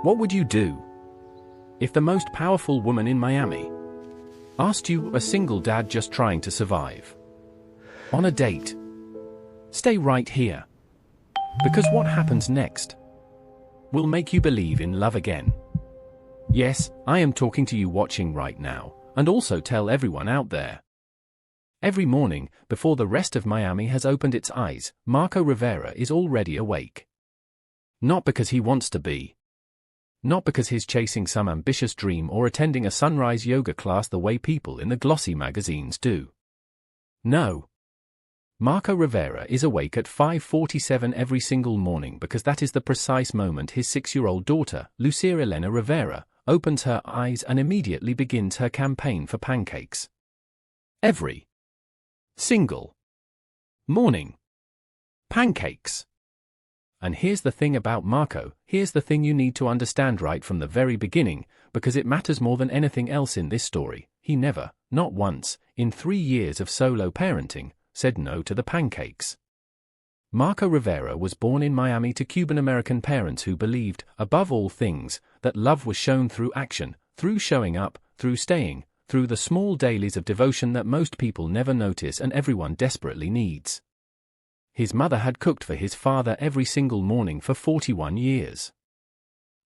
What would you do if the most powerful woman in Miami asked you, a single dad just trying to survive, on a date? Stay right here, because what happens next will make you believe in love again. Yes, I am talking to you watching right now, and also tell everyone out there. Every morning, before the rest of Miami has opened its eyes, Marco Rivera is already awake. Not because he wants to be. Not because he's chasing some ambitious dream or attending a sunrise yoga class the way people in the glossy magazines do. No. Marco Rivera is awake at 5:47 every single morning because that is the precise moment his 6-year-old daughter, Lucia Rivera, opens her eyes and immediately begins her campaign for pancakes. Every single morning. Pancakes. And here's the thing about Marco, here's the thing you need to understand right from the very beginning, because it matters more than anything else in this story. He never, not once, in 3 years of solo parenting, said no to the pancakes. Marco Rivera was born in Miami to Cuban-American parents who believed, above all things, that love was shown through action, through showing up, through staying, through the small dailies of devotion that most people never notice and everyone desperately needs. His mother had cooked for his father every single morning for 41 years.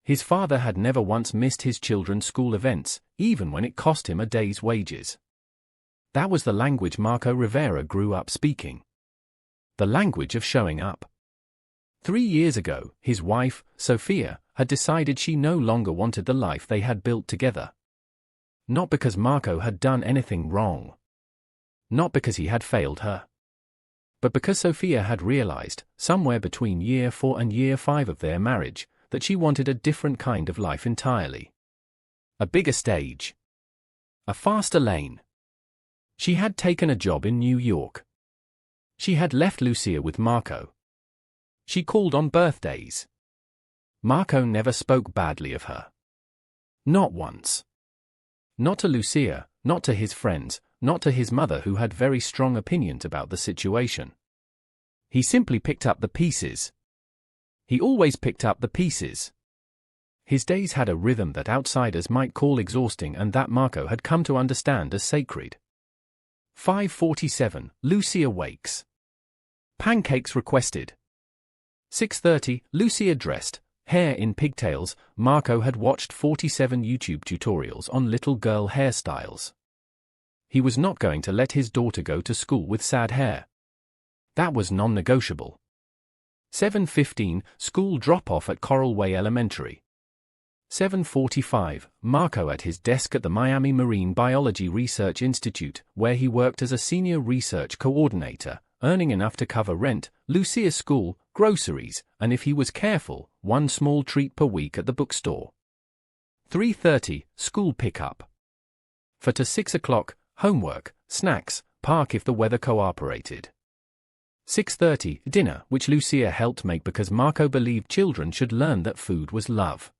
His father had never once missed his children's school events, even when it cost him a day's wages. That was the language Marco Rivera grew up speaking. The language of showing up. 3 years ago, his wife, Sophia, had decided she no longer wanted the life they had built together. Not because Marco had done anything wrong. Not because he had failed her. But because Sophia had realized, somewhere between year 4 and year 5 of their marriage, that she wanted a different kind of life entirely. A bigger stage. A faster lane. She had taken a job in New York. She had left Lucia with Marco. She called on birthdays. Marco never spoke badly of her. Not once. Not to Lucia, not to his friends, not to his mother who had very strong opinions about the situation. He simply picked up the pieces. He always picked up the pieces. His days had a rhythm that outsiders might call exhausting and that Marco had come to understand as sacred. 5:47, Lucia wakes. Pancakes requested. 6:30, Lucia dressed, hair in pigtails. Marco had watched 47 YouTube tutorials on little girl hairstyles. He was not going to let his daughter go to school with sad hair. That was non-negotiable. 7:15, school drop-off at Coral Way Elementary. 7:45, Marco at his desk at the Miami Marine Biology Research Institute, where he worked as a senior research coordinator, earning enough to cover rent, Lucia's school, groceries, and if he was careful, one small treat per week at the bookstore. 3:30, school pickup. 4 to 6 o'clock, homework, snacks, park if the weather cooperated. 6:30, dinner, which Lucia helped make because Marco believed children should learn that food was love.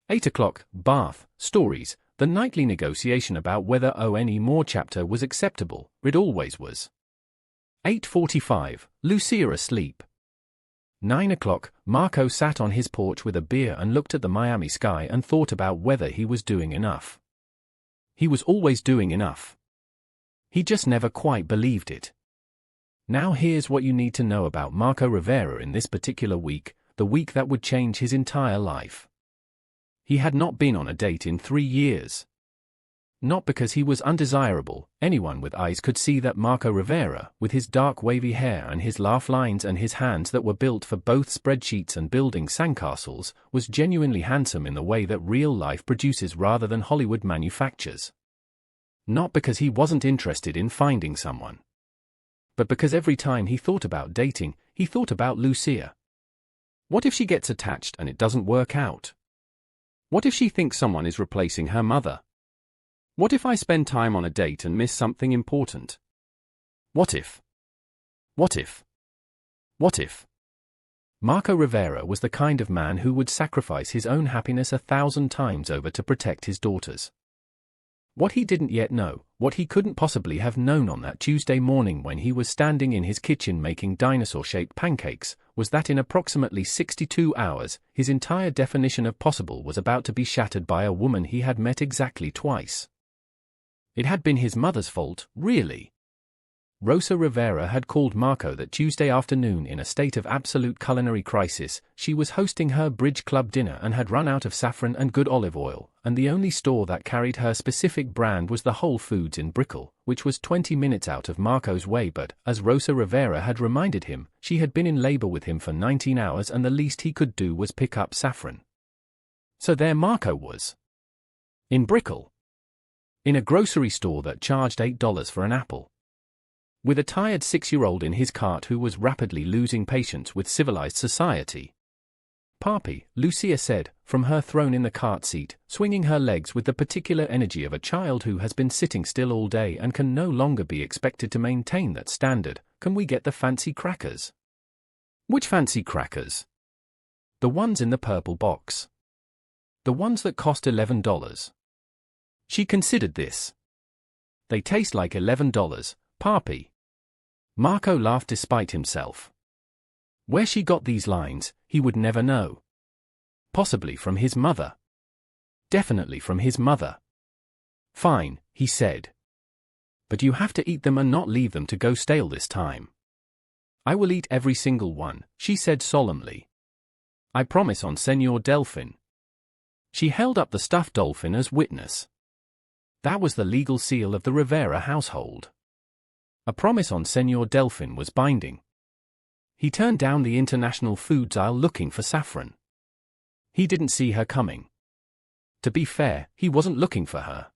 8 o'clock, bath, stories, the nightly negotiation about whether any more chapter was acceptable, it always was. 8:45, Lucia asleep. 9 o'clock, Marco sat on his porch with a beer and looked at the Miami sky and thought about whether he was doing enough. He was always doing enough. He just never quite believed it. Now here's what you need to know about Marco Rivera in this particular week, the week that would change his entire life. He had not been on a date in 3 years. Not because he was undesirable, anyone with eyes could see that Marco Rivera, with his dark wavy hair and his laugh lines and his hands that were built for both spreadsheets and building sandcastles, was genuinely handsome in the way that real life produces rather than Hollywood manufactures. Not because he wasn't interested in finding someone. But because every time he thought about dating, he thought about Lucia. What if she gets attached and it doesn't work out? What if she thinks someone is replacing her mother? What if I spend time on a date and miss something important? What if? What if? What if? Marco Rivera was the kind of man who would sacrifice his own happiness 1,000 times over to protect his daughters. What he didn't yet know, what he couldn't possibly have known on that Tuesday morning when he was standing in his kitchen making dinosaur-shaped pancakes, was that in approximately 62 hours, his entire definition of possible was about to be shattered by a woman he had met exactly twice. It had been his mother's fault, really. Rosa Rivera had called Marco that Tuesday afternoon in a state of absolute culinary crisis. She was hosting her bridge club dinner and had run out of saffron and good olive oil, and the only store that carried her specific brand was the Whole Foods in Brickell, which was 20 minutes out of Marco's way. But, as Rosa Rivera had reminded him, she had been in labor with him for 19 hours and the least he could do was pick up saffron. So there Marco was. In Brickell. In a grocery store that charged $8 for an apple. With a tired 6-year-old in his cart who was rapidly losing patience with civilized society. "Papi," Lucia said, from her throne in the cart seat, swinging her legs with the particular energy of a child who has been sitting still all day and can no longer be expected to maintain that standard. "Can we get the fancy crackers?" "Which fancy crackers?" "The ones in the purple box. The ones that cost $11. She considered this. "They taste like $11, Papi." Marco laughed despite himself. Where she got these lines, he would never know. Possibly from his mother. Definitely from his mother. "Fine," he said. "But you have to eat them and not leave them to go stale this time." "I will eat every single one," she said solemnly. "I promise on Señor Delfin." She held up the stuffed dolphin as witness. That was the legal seal of the Rivera household. A promise on Señor Delfin was binding. He turned down the international foods aisle looking for saffron. He didn't see her coming. To be fair, he wasn't looking for her.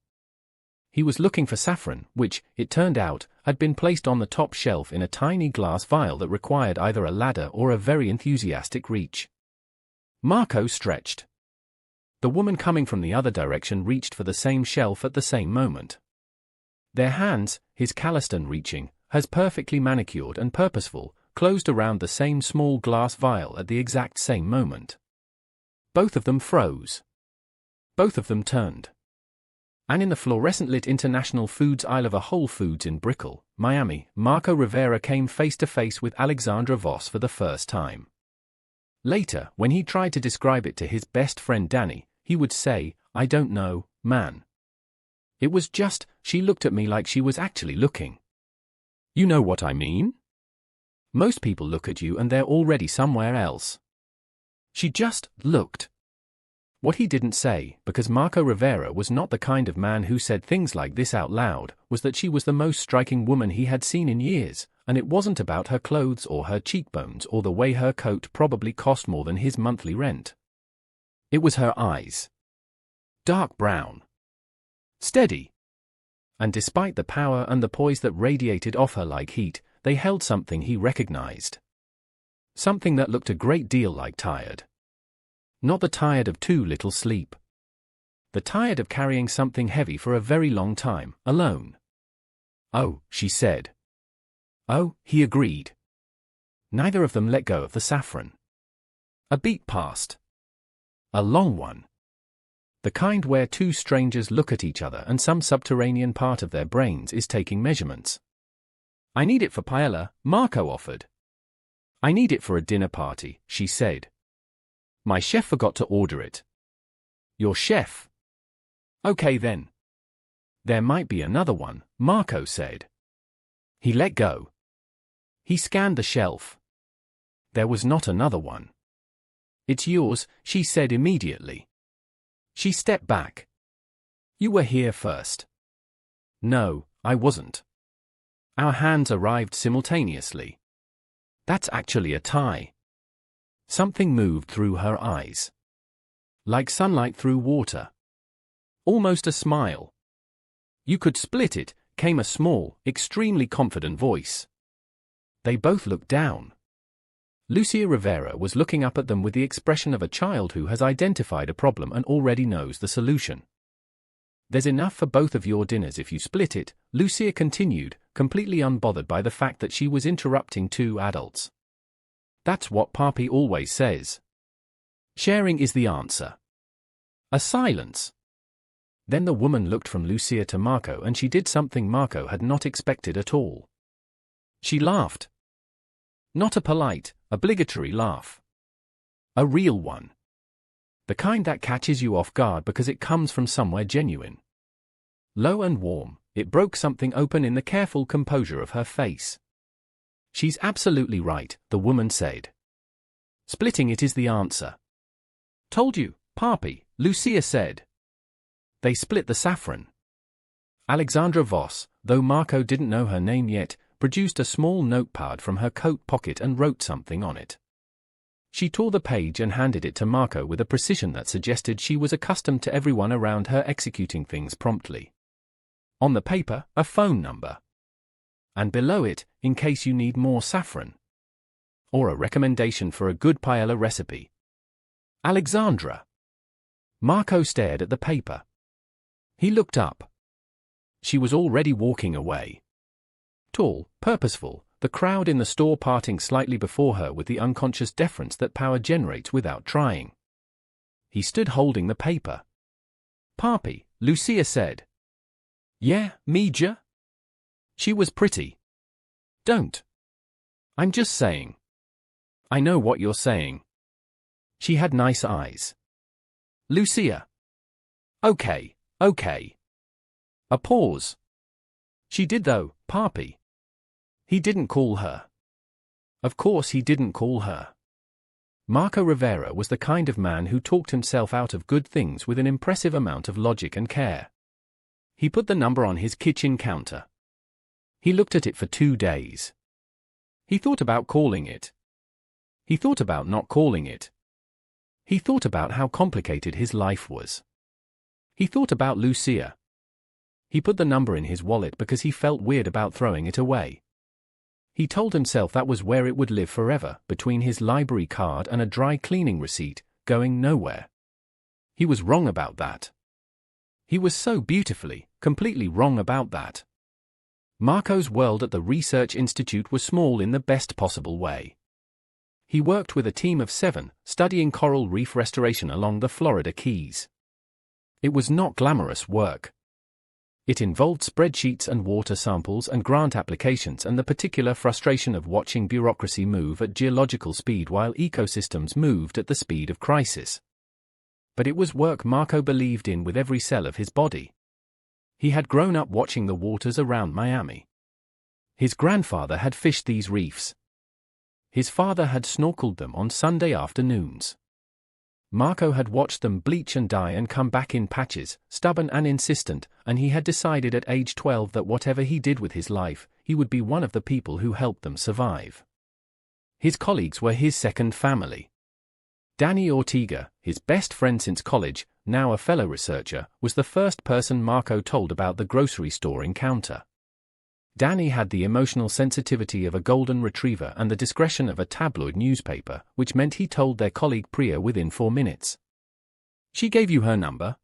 He was looking for saffron, which, it turned out, had been placed on the top shelf in a tiny glass vial that required either a ladder or a very enthusiastic reach. Marco stretched. The woman coming from the other direction reached for the same shelf at the same moment. Their hands, his calloused and reaching, as perfectly manicured and purposeful, closed around the same small glass vial at the exact same moment. Both of them froze. Both of them turned. And in the fluorescent-lit international foods aisle of a Whole Foods in Brickell, Miami, Marco Rivera came face-to-face with Alexandra Voss for the first time. Later, when he tried to describe it to his best friend Danny, he would say, "I don't know, man. It was just, she looked at me like she was actually looking. You know what I mean? Most people look at you and they're already somewhere else. She just looked." What he didn't say, because Marco Rivera was not the kind of man who said things like this out loud, was that she was the most striking woman he had seen in years, and it wasn't about her clothes or her cheekbones or the way her coat probably cost more than his monthly rent. It was her eyes. Dark brown. Steady. And despite the power and the poise that radiated off her like heat, they held something he recognized. Something that looked a great deal like tired. Not the tired of too little sleep. The tired of carrying something heavy for a very long time, alone. "Oh," she said. "Oh," he agreed. Neither of them let go of the saffron. A beat passed. A long one. The kind where two strangers look at each other and some subterranean part of their brains is taking measurements. "I need it for paella," Marco offered. "I need it for a dinner party," she said. "My chef forgot to order it." "Your chef?" "Okay then." "There might be another one," Marco said. He let go. He scanned the shelf. There was not another one. "It's yours," she said immediately. She stepped back. "You were here first." "No, I wasn't." Our hands arrived simultaneously. "That's actually a tie." Something moved through her eyes. Like sunlight through water. Almost a smile. "You could split it," came a small, extremely confident voice. They both looked down. Lucia Rivera was looking up at them with the expression of a child who has identified a problem and already knows the solution. "There's enough for both of your dinners if you split it," Lucia continued, completely unbothered by the fact that she was interrupting two adults. "That's what Papi always says. Sharing is the answer." A silence. Then the woman looked from Lucia to Marco, and she did something Marco had not expected at all. She laughed. Not a polite, obligatory laugh. A real one. The kind that catches you off guard because it comes from somewhere genuine. Low and warm, it broke something open in the careful composure of her face. She's absolutely right, the woman said. Splitting it is the answer. Told you, Papi, Lucia said. They split the saffron. Alexandra Voss, though Marco didn't know her name yet, produced a small notepad from her coat pocket and wrote something on it. She tore the page and handed it to Marco with a precision that suggested she was accustomed to everyone around her executing things promptly. On the paper, a phone number. And below it, in case you need more saffron. Or a recommendation for a good paella recipe. Alexandra. Marco stared at the paper. He looked up. She was already walking away. Tall, purposeful, the crowd in the store parting slightly before her with the unconscious deference that power generates without trying. He stood holding the paper. Papi, Lucia said. Yeah, Mija? She was pretty. Don't. I'm just saying. I know what you're saying. She had nice eyes. Lucia. Okay. A pause. She did though, Papi. He didn't call her. Of course he didn't call her. Marco Rivera was the kind of man who talked himself out of good things with an impressive amount of logic and care. He put the number on his kitchen counter. He looked at it for 2 days. He thought about calling it. He thought about not calling it. He thought about how complicated his life was. He thought about Lucia. He put the number in his wallet because he felt weird about throwing it away. He told himself that was where it would live forever, between his library card and a dry cleaning receipt, going nowhere. He was wrong about that. He was so beautifully, completely wrong about that. Marco's world at the research institute was small in the best possible way. He worked with a team of 7, studying coral reef restoration along the Florida Keys. It was not glamorous work. It involved spreadsheets and water samples and grant applications and the particular frustration of watching bureaucracy move at geological speed while ecosystems moved at the speed of crisis. But it was work Marco believed in with every cell of his body. He had grown up watching the waters around Miami. His grandfather had fished these reefs. His father had snorkeled them on Sunday afternoons. Marco had watched them bleach and die and come back in patches, stubborn and insistent, and he had decided at age 12 that whatever he did with his life, he would be one of the people who helped them survive. His colleagues were his second family. Danny Ortega, his best friend since college, now a fellow researcher, was the first person Marco told about the grocery store encounter. Danny had the emotional sensitivity of a golden retriever and the discretion of a tabloid newspaper, which meant he told their colleague Priya within 4 minutes. She gave you her number?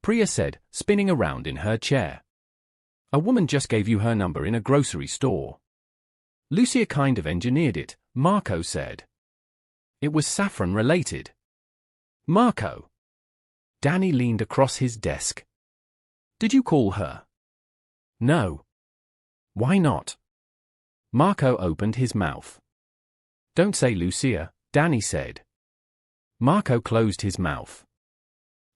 Priya said, spinning around in her chair. A woman just gave you her number in a grocery store. Lucia kind of engineered it, Marco said. It was saffron related. Marco. Danny leaned across his desk. Did you call her? No. Why not? Marco opened his mouth. Don't say Lucia, Danny said. Marco closed his mouth.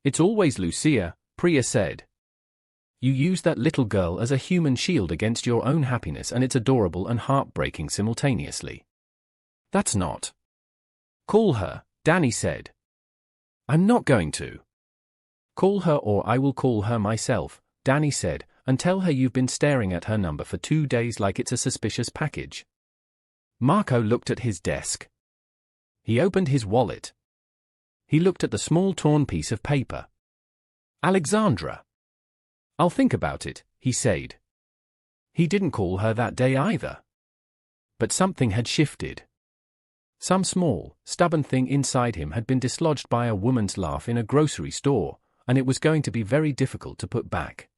It's always Lucia, Priya said. You use that little girl as a human shield against your own happiness, and it's adorable and heartbreaking simultaneously. That's not. Call her, Danny said. I'm not going to. Call her or I will call her myself, Danny said, and tell her you've been staring at her number for 2 days like it's a suspicious package. Marco looked at his desk. He opened his wallet. He looked at the small torn piece of paper. Alexandra. I'll think about it, he said. He didn't call her that day either. But something had shifted. Some small, stubborn thing inside him had been dislodged by a woman's laugh in a grocery store, and it was going to be very difficult to put back.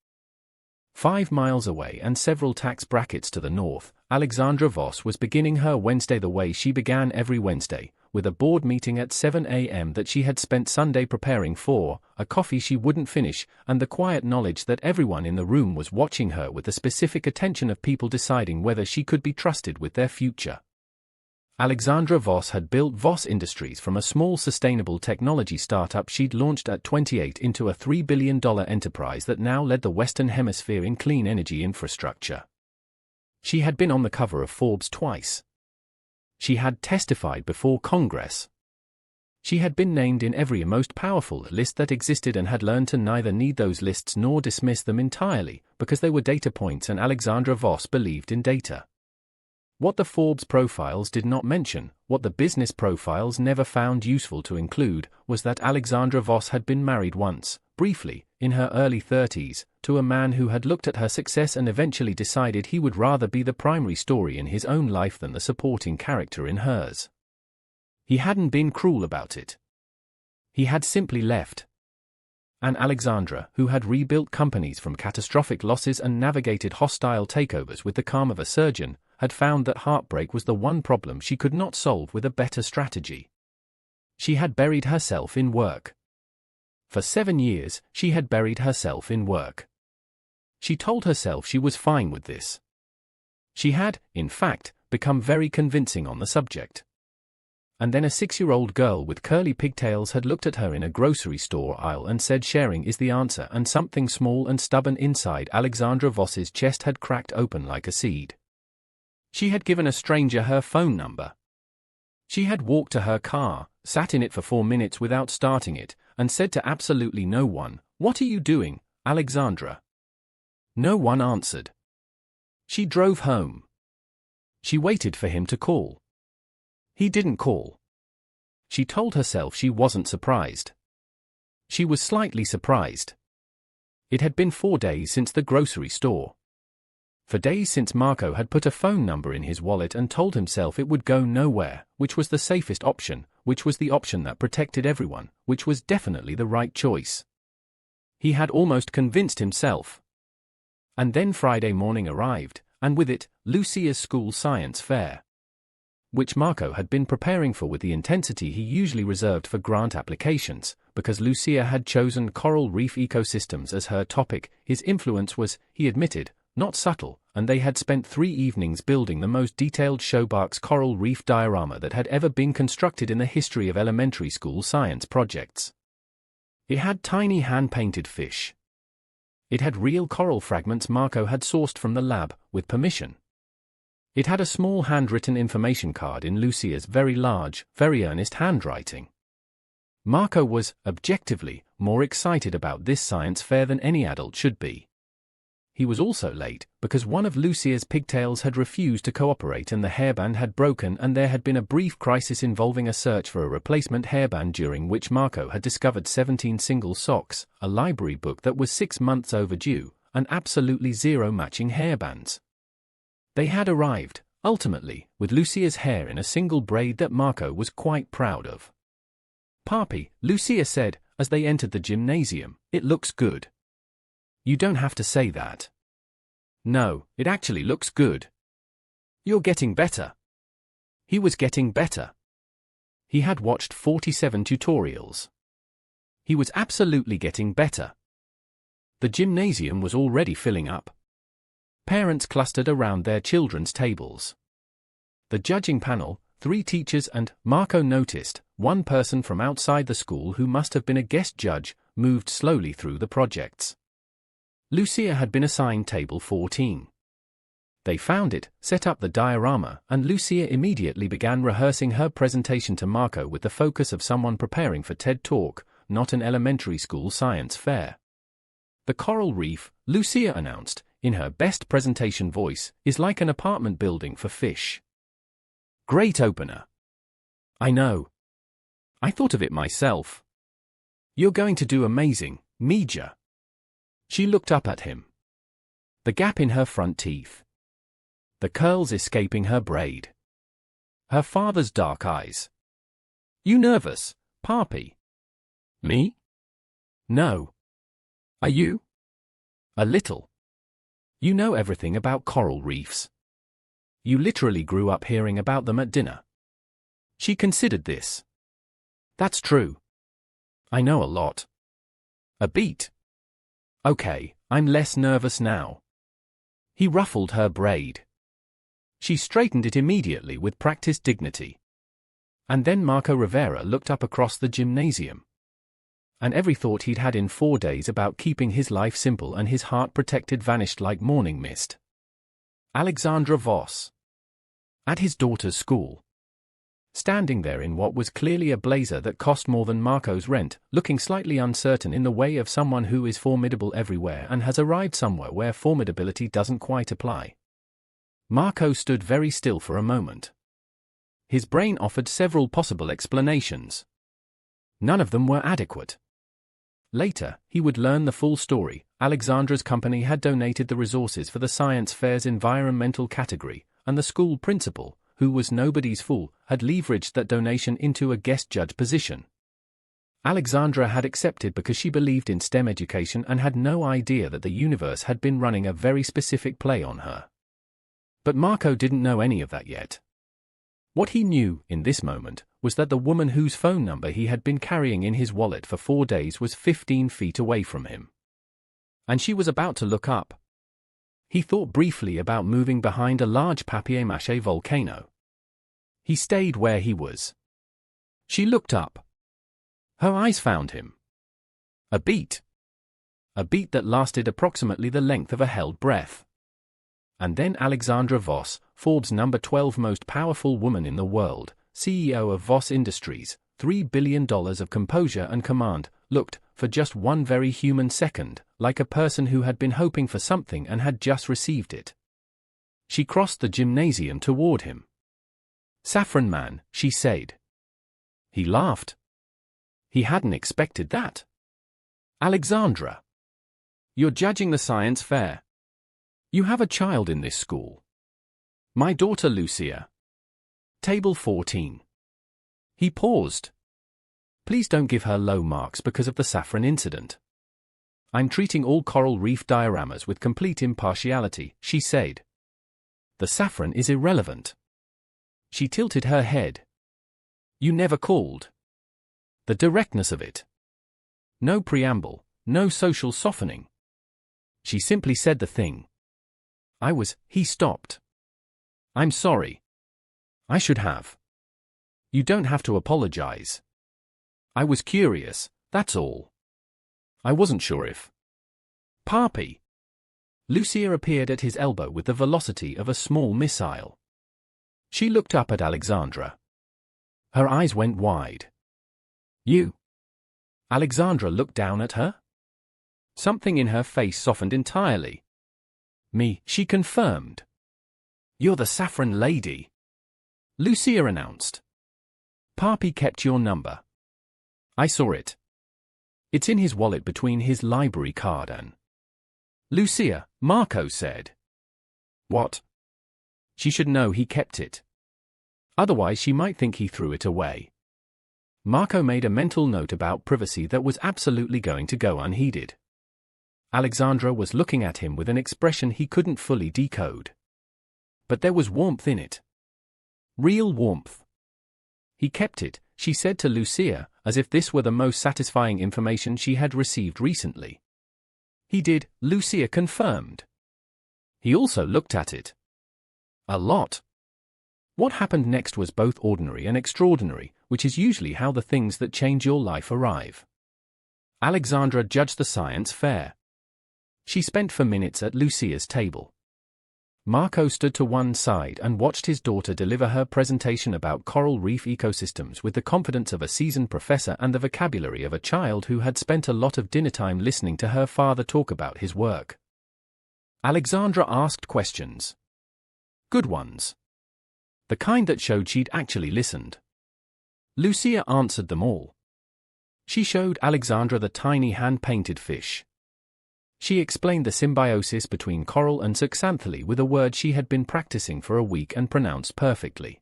5 miles away and several tax brackets to the north, Alexandra Voss was beginning her Wednesday the way she began every Wednesday, with a board meeting at 7 a.m. that she had spent Sunday preparing for, a coffee she wouldn't finish, and the quiet knowledge that everyone in the room was watching her with the specific attention of people deciding whether she could be trusted with their future. Alexandra Voss had built Voss Industries from a small sustainable technology startup she'd launched at 28 into a $3 billion enterprise that now led the Western Hemisphere in clean energy infrastructure. She had been on the cover of Forbes twice. She had testified before Congress. She had been named in every most powerful list that existed and had learned to neither need those lists nor dismiss them entirely, because they were data points and Alexandra Voss believed in data. What the Forbes profiles did not mention, what the business profiles never found useful to include, was that Alexandra Voss had been married once, briefly, in her early 30s, to a man who had looked at her success and eventually decided he would rather be the primary story in his own life than the supporting character in hers. He hadn't been cruel about it. He had simply left. And Alexandra, who had rebuilt companies from catastrophic losses and navigated hostile takeovers with the calm of a surgeon, had found that heartbreak was the one problem she could not solve with a better strategy. She had buried herself in work. For 7 years, she had buried herself in work. She told herself she was fine with this. She had, in fact, become very convincing on the subject. And then a 6-year-old girl with curly pigtails had looked at her in a grocery store aisle and said sharing is the answer, and something small and stubborn inside Alexandra Voss's chest had cracked open like a seed. She had given a stranger her phone number. She had walked to her car, sat in it for 4 minutes without starting it, and said to absolutely no one, "What are you doing, Alexandra?" No one answered. She drove home. She waited for him to call. He didn't call. She told herself she wasn't surprised. She was slightly surprised. It had been 4 days since the grocery store. For days since Marco had put a phone number in his wallet and told himself it would go nowhere, which was the safest option, which was the option that protected everyone, which was definitely the right choice. He had almost convinced himself. And then Friday morning arrived, and with it, Lucia's school science fair, which Marco had been preparing for with the intensity he usually reserved for grant applications, because Lucia had chosen coral reef ecosystems as her topic. His influence was, he admitted, not subtle, and they had spent 3 evenings building the most detailed Shobark's coral reef diorama that had ever been constructed in the history of elementary school science projects. It had tiny hand-painted fish. It had real coral fragments Marco had sourced from the lab, with permission. It had a small handwritten information card in Lucia's very large, very earnest handwriting. Marco was, objectively, more excited about this science fair than any adult should be. He was also late, because one of Lucia's pigtails had refused to cooperate and the hairband had broken, and there had been a brief crisis involving a search for a replacement hairband during which Marco had discovered 17 single socks, a library book that was 6 months overdue, and absolutely 0 matching hairbands. They had arrived, ultimately, with Lucia's hair in a single braid that Marco was quite proud of. "Papi," Lucia said, as they entered the gymnasium, "it looks good." "You don't have to say that." "No, it actually looks good. You're getting better." He was getting better. He had watched 47 tutorials. He was absolutely getting better. The gymnasium was already filling up. Parents clustered around their children's tables. The judging panel, 3 teachers and, Marco noticed, 1 person from outside the school who must have been a guest judge, moved slowly through the projects. Lucia had been assigned table 14. They found it, set up the diorama, and Lucia immediately began rehearsing her presentation to Marco with the focus of someone preparing for TED Talk, not an elementary school science fair. "The coral reef," Lucia announced, in her best presentation voice, "is like an apartment building for fish." Great opener. I know. I thought of it myself. You're going to do amazing, Mija. She looked up at him. The gap in her front teeth. The curls escaping her braid. Her father's dark eyes. "You nervous, Papi?" "Me? No. Are you?" "A little. You know everything about coral reefs. You literally grew up hearing about them at dinner." She considered this. That's true. I know a lot. A beat. Okay, I'm less nervous now. He ruffled her braid. She straightened it immediately with practiced dignity. And then Marco Rivera looked up across the gymnasium. And every thought he'd had in 4 days about keeping his life simple and his heart protected vanished like morning mist. Alexandra Voss. At his daughter's school. Standing there in what was clearly a blazer that cost more than Marco's rent, looking slightly uncertain in the way of someone who is formidable everywhere and has arrived somewhere where formidability doesn't quite apply. Marco stood very still for a moment. His brain offered several possible explanations. None of them were adequate. Later, he would learn the full story. Alexandra's company had donated the resources for the science fair's environmental category, and the school principal, who was nobody's fool, had leveraged that donation into a guest judge position. Alexandra had accepted because she believed in STEM education and had no idea that the universe had been running a very specific play on her. But Marco didn't know any of that yet. What he knew, in this moment, was that the woman whose phone number he had been carrying in his wallet for 4 days was 15 feet away from him. And she was about to look up. He thought briefly about moving behind a large papier-mâché volcano. He stayed where he was. She looked up. Her eyes found him. A beat. A beat that lasted approximately the length of a held breath. And then Alexandra Voss, Forbes' number 12 most powerful woman in the world, CEO of Voss Industries, $3 billion of composure and command, looked, for just one very human second, like a person who had been hoping for something and had just received it. She crossed the gymnasium toward him. "Saffron man," she said. He laughed. He hadn't expected that. "Alexandra. You're judging the science fair. You have a child in this school. My daughter Lucia. Table 14. He paused. "Please don't give her low marks because of the saffron incident. I'm treating all coral reef dioramas with complete impartiality," she said. "The saffron is irrelevant." She tilted her head. "You never called." The directness of it. No preamble, no social softening. She simply said the thing. He stopped. "I'm sorry. I should have." "You don't have to apologize. I was curious, that's all. I wasn't sure if." "Papi." Lucia appeared at his elbow with the velocity of a small missile. She looked up at Alexandra. Her eyes went wide. "You?" Alexandra looked down at her. Something in her face softened entirely. "Me," she confirmed. "You're the saffron lady," Lucia announced. "Papi kept your number. I saw it. It's in his wallet between his library card and..." "Lucia," Marco said. "What?" She should know he kept it. Otherwise she might think he threw it away. Marco made a mental note about privacy that was absolutely going to go unheeded. Alexandra was looking at him with an expression he couldn't fully decode. But there was warmth in it. Real warmth. "He kept it," she said to Lucia, as if this were the most satisfying information she had received recently. "He did," Lucia confirmed. "He also looked at it. A lot." What happened next was both ordinary and extraordinary, which is usually how the things that change your life arrive. Alexandra judged the science fair. She spent for minutes at Lucia's table. Marco stood to one side and watched his daughter deliver her presentation about coral reef ecosystems with the confidence of a seasoned professor and the vocabulary of a child who had spent a lot of dinner time listening to her father talk about his work. Alexandra asked questions. Good ones. The kind that showed she'd actually listened. Lucia answered them all. She showed Alexandra the tiny hand-painted fish. She explained the symbiosis between coral and zooxanthellae with a word she had been practicing for a week and pronounced perfectly.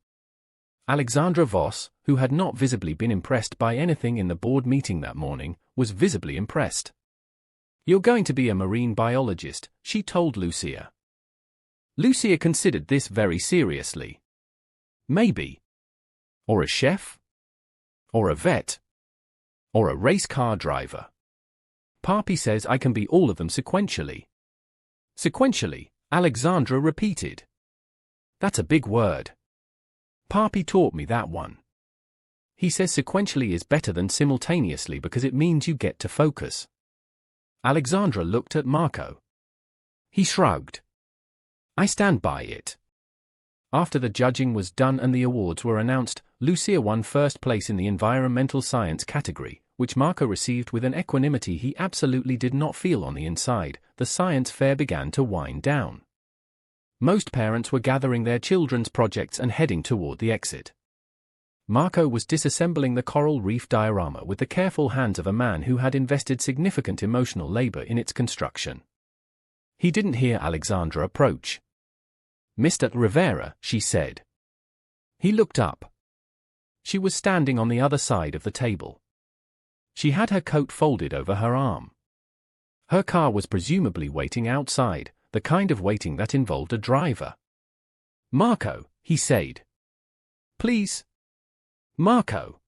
Alexandra Voss, who had not visibly been impressed by anything in the board meeting that morning, was visibly impressed. "You're going to be a marine biologist," she told Lucia. Lucia considered this very seriously. "Maybe. Or a chef? Or a vet? Or a race car driver? Papi says I can be all of them sequentially. Sequentially, Alexandra repeated. That's a big word. Papi taught me that one. He says sequentially is better than simultaneously because it means you get to focus. Alexandra looked at Marco. He shrugged. I stand by it. After the judging was done and the awards were announced, Lucia won first place in the environmental science category, which Marco received with an equanimity he absolutely did not feel on the inside. The science fair began to wind down. Most parents were gathering their children's projects and heading toward the exit. Marco was disassembling the coral reef diorama with the careful hands of a man who had invested significant emotional labor in its construction. He didn't hear Alexandra approach. Mr. Rivera, she said. He looked up. She was standing on the other side of the table. She had her coat folded over her arm. Her car was presumably waiting outside, the kind of waiting that involved a driver. Marco, he said. Please. Marco.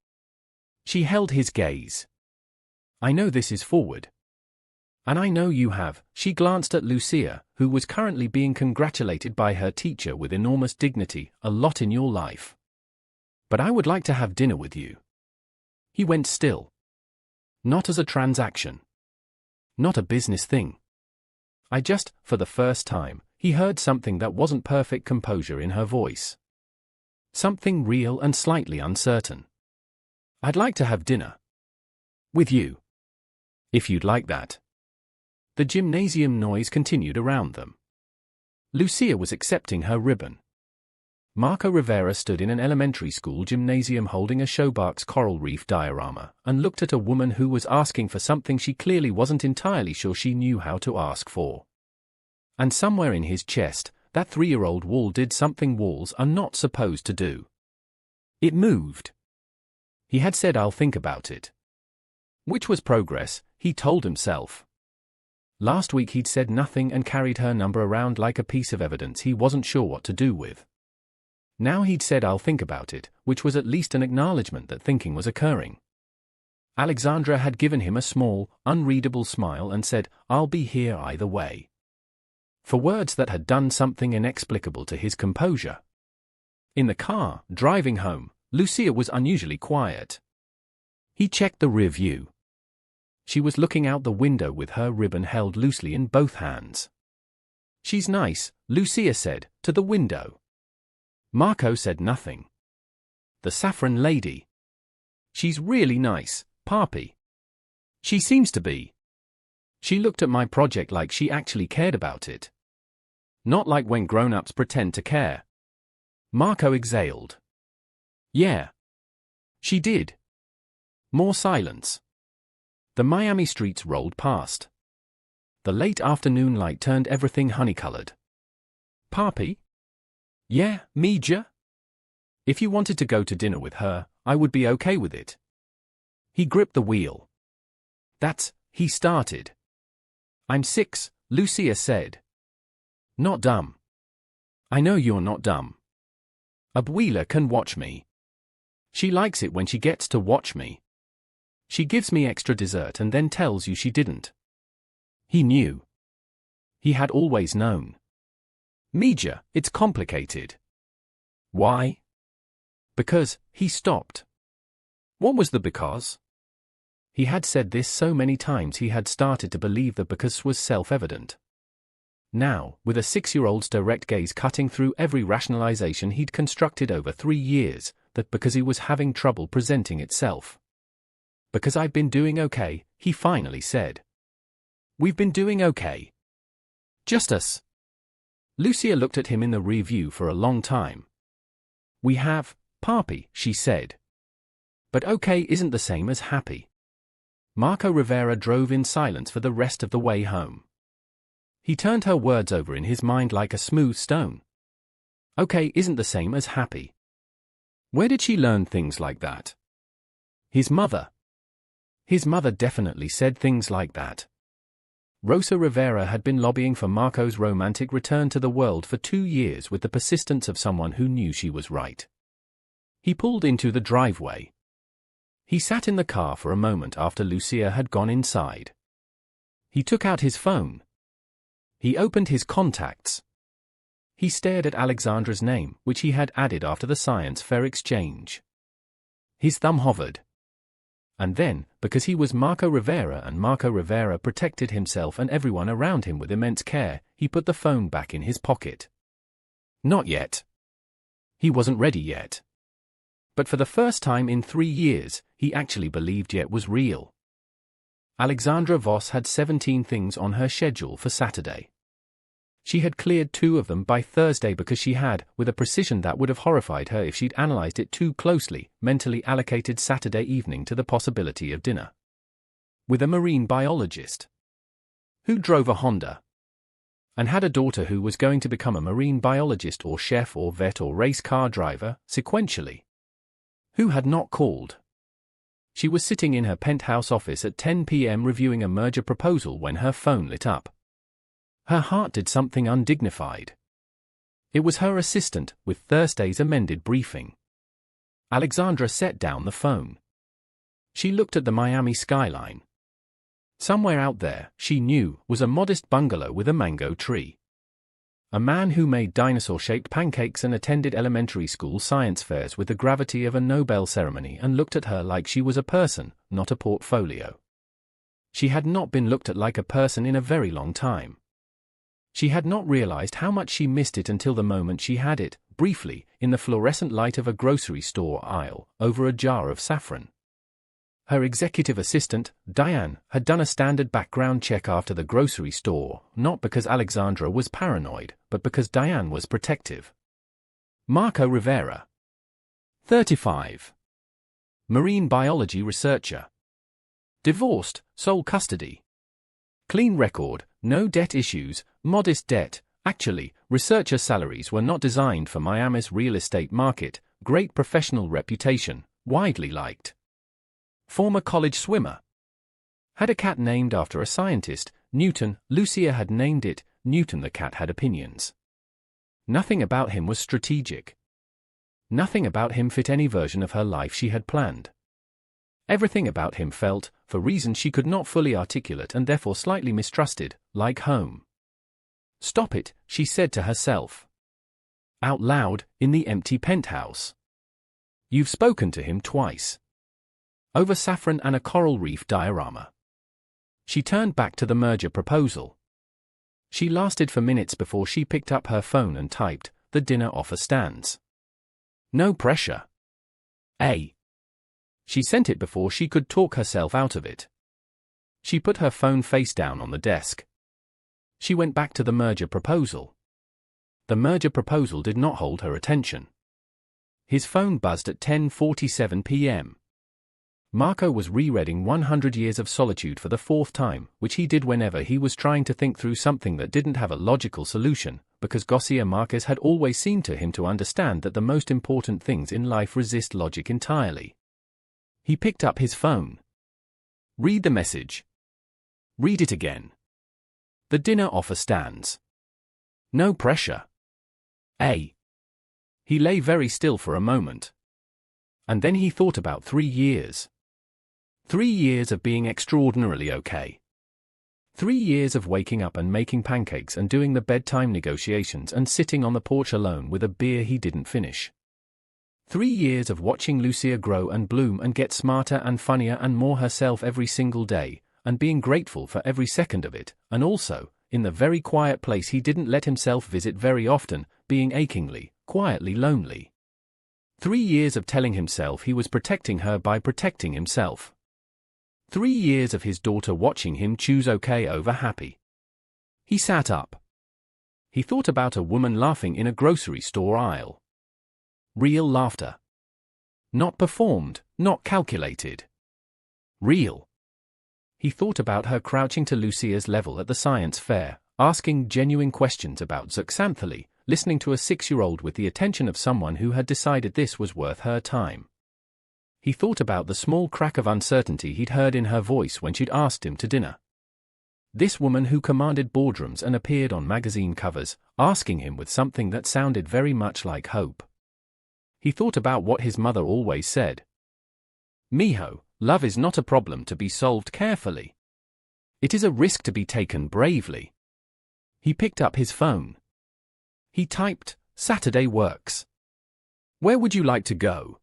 She held his gaze. I know this is forward. And I know you have. She glanced at Lucia, who was currently being congratulated by her teacher with enormous dignity, a lot in your life. But I would like to have dinner with you. He went still. Not as a transaction. Not a business thing. For the first time, he heard something that wasn't perfect composure in her voice. Something real and slightly uncertain. I'd like to have dinner. With you. If you'd like that. The gymnasium noise continued around them. Lucia was accepting her ribbon. Marco Rivera stood in an elementary school gymnasium holding a Shobark's coral reef diorama and looked at a woman who was asking for something she clearly wasn't entirely sure she knew how to ask for. And somewhere in his chest, that 3-year-old wall did something walls are not supposed to do. It moved. He had said, I'll think about it. Which was progress, he told himself. Last week he'd said nothing and carried her number around like a piece of evidence he wasn't sure what to do with. Now he'd said, I'll think about it, which was at least an acknowledgement that thinking was occurring. Alexandra had given him a small, unreadable smile and said, I'll be here either way. For words that had done something inexplicable to his composure. In the car, driving home, Lucia was unusually quiet. He checked the rear view. She was looking out the window with her ribbon held loosely in both hands. She's nice, Lucia said, to the window. Marco said nothing. The saffron lady. She's really nice, Papi. She seems to be. She looked at my project like she actually cared about it. Not like when grown-ups pretend to care. Marco exhaled. Yeah. She did. More silence. The Miami streets rolled past. The late afternoon light turned everything honey-colored. Papi? Yeah, Mija? If you wanted to go to dinner with her, I would be okay with it. He gripped the wheel. He started. I'm 6, Lucia said. Not dumb. I know you're not dumb. Abuela can watch me. She likes it when she gets to watch me. She gives me extra dessert and then tells you she didn't. He knew. He had always known. Mija, it's complicated. Why? Because, he stopped. What was the because? He had said this so many times he had started to believe the because was self-evident. Now, with a 6-year-old's direct gaze cutting through every rationalization he'd constructed over 3 years, that because he was having trouble presenting itself. Because I've been doing okay, he finally said. We've been doing okay. Just us. Lucia looked at him in the rear view for a long time. We have, Papi, she said. But okay isn't the same as happy. Marco Rivera drove in silence for the rest of the way home. He turned her words over in his mind like a smooth stone. Okay isn't the same as happy. Where did she learn things like that? His mother. His mother definitely said things like that. Rosa Rivera had been lobbying for Marco's romantic return to the world for 2 years with the persistence of someone who knew she was right. He pulled into the driveway. He sat in the car for a moment after Lucia had gone inside. He took out his phone. He opened his contacts. He stared at Alexandra's name, which he had added after the science fair exchange. His thumb hovered. And then, because he was Marco Rivera and Marco Rivera protected himself and everyone around him with immense care, he put the phone back in his pocket. Not yet. He wasn't ready yet. But for the first time in 3 years, he actually believed it was real. Alexandra Voss had 17 things on her schedule for Saturday. She had cleared 2 of them by Thursday because she had, with a precision that would have horrified her if she'd analyzed it too closely, mentally allocated Saturday evening to the possibility of dinner with a marine biologist who drove a Honda and had a daughter who was going to become a marine biologist or chef or vet or race car driver, sequentially, who had not called. She was sitting in her penthouse office at 10 p.m. reviewing a merger proposal when her phone lit up. Her heart did something undignified. It was her assistant, with Thursday's amended briefing. Alexandra set down the phone. She looked at the Miami skyline. Somewhere out there, she knew, was a modest bungalow with a mango tree. A man who made dinosaur-shaped pancakes and attended elementary school science fairs with the gravity of a Nobel ceremony and looked at her like she was a person, not a portfolio. She had not been looked at like a person in a very long time. She had not realized how much she missed it until the moment she had it, briefly, in the fluorescent light of a grocery store aisle, over a jar of saffron. Her executive assistant, Diane, had done a standard background check after the grocery store, not because Alexandra was paranoid, but because Diane was protective. Marco Rivera. 35. Marine biology researcher. Divorced, sole custody. Clean record, no debt issues, modest debt. Actually, researcher salaries were not designed for Miami's real estate market. Great professional reputation, widely liked. Former college swimmer. Had a cat named after a scientist, Newton. Lucia had named it Newton. The cat had opinions. Nothing about him was strategic. Nothing about him fit any version of her life she had planned. Everything about him felt, for reasons she could not fully articulate and therefore slightly mistrusted, like home. Stop it, she said to herself. Out loud, in the empty penthouse. You've spoken to him twice. Over saffron and a coral reef diorama. She turned back to the merger proposal. She lasted for minutes before she picked up her phone and typed, "The dinner offer stands. No pressure. A." She sent it before she could talk herself out of it. She put her phone face down on the desk. She went back to the merger proposal. The merger proposal did not hold her attention. His phone buzzed at 10:47 p.m. Marco was rereading 100 Years of Solitude for the 4th time, which he did whenever he was trying to think through something that didn't have a logical solution, because Garcia Marquez had always seemed to him to understand that the most important things in life resist logic entirely. He picked up his phone. Read the message. Read it again. The dinner offer stands. No pressure. A. He lay very still for a moment. And then he thought about 3 years. 3 years of being extraordinarily okay. 3 years of waking up and making pancakes and doing the bedtime negotiations and sitting on the porch alone with a beer he didn't finish. 3 years of watching Lucia grow and bloom and get smarter and funnier and more herself every single day, and being grateful for every second of it, and also, in the very quiet place he didn't let himself visit very often, being achingly, quietly lonely. 3 years of telling himself he was protecting her by protecting himself. 3 years of his daughter watching him choose okay over happy. He sat up. He thought about a woman laughing in a grocery store aisle. Real laughter. Not performed, not calculated. Real. He thought about her crouching to Lucia's level at the science fair, asking genuine questions about zooxanthellae, listening to a 6-year-old with the attention of someone who had decided this was worth her time. He thought about the small crack of uncertainty he'd heard in her voice when she'd asked him to dinner. This woman who commanded boardrooms and appeared on magazine covers, asking him with something that sounded very much like hope. He thought about what his mother always said. Mijo, love is not a problem to be solved carefully. It is a risk to be taken bravely. He picked up his phone. He typed, Saturday works. Where would you like to go?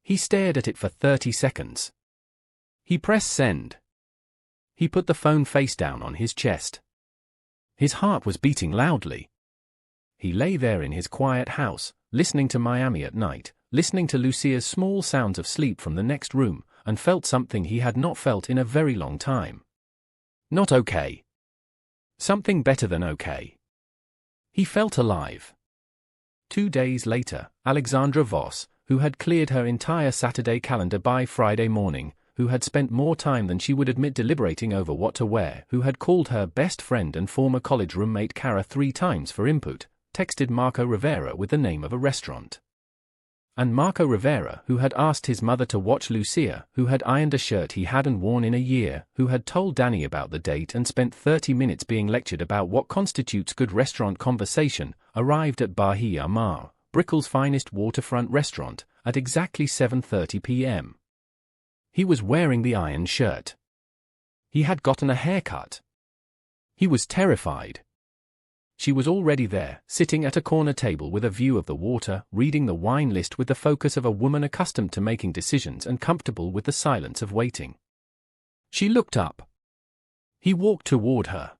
He stared at it for 30 seconds. He pressed send. He put the phone face down on his chest. His heart was beating loudly. He lay there in his quiet house, listening to Miami at night, listening to Lucia's small sounds of sleep from the next room, and felt something he had not felt in a very long time. Not okay. Something better than okay. He felt alive. 2 days later, Alexandra Voss, who had cleared her entire Saturday calendar by Friday morning, who had spent more time than she would admit deliberating over what to wear, who had called her best friend and former college roommate Cara 3 times for input, texted Marco Rivera with the name of a restaurant. And Marco Rivera, who had asked his mother to watch Lucia, who had ironed a shirt he hadn't worn in a year, who had told Danny about the date and spent 30 minutes being lectured about what constitutes good restaurant conversation, arrived at Bahia Mar, Brickell's finest waterfront restaurant, at exactly 7:30 p.m. He was wearing the ironed shirt. He had gotten a haircut. He was terrified. She was already there, sitting at a corner table with a view of the water, reading the wine list with the focus of a woman accustomed to making decisions and comfortable with the silence of waiting. She looked up. He walked toward her.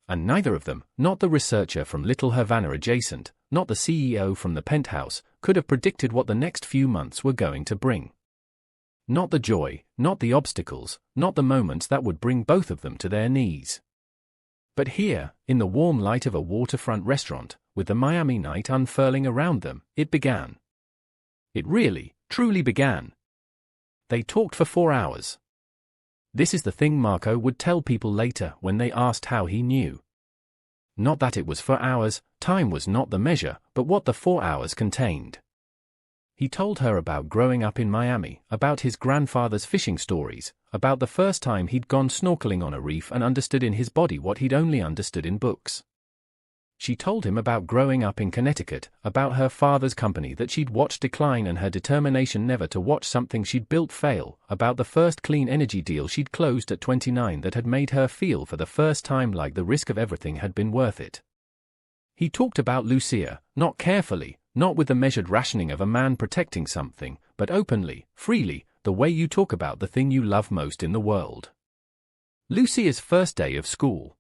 And neither of them, not the researcher from Little Havana adjacent, not the CEO from the penthouse, could have predicted what the next few months were going to bring. Not the joy, not the obstacles, not the moments that would bring both of them to their knees. But here, in the warm light of a waterfront restaurant, with the Miami night unfurling around them, it began. It really, truly began. They talked for 4 hours. This is the thing Marco would tell people later when they asked how he knew. Not that it was 4 hours, time was not the measure, but what the 4 hours contained. He told her about growing up in Miami, about his grandfather's fishing stories, about the first time he'd gone snorkeling on a reef and understood in his body what he'd only understood in books. She told him about growing up in Connecticut, about her father's company that she'd watched decline and her determination never to watch something she'd built fail, about the first clean energy deal she'd closed at 29 that had made her feel for the first time like the risk of everything had been worth it. He talked about Lucia, not carefully, not with the measured rationing of a man protecting something, but openly, freely, the way you talk about the thing you love most in the world. Lucia's first day of school.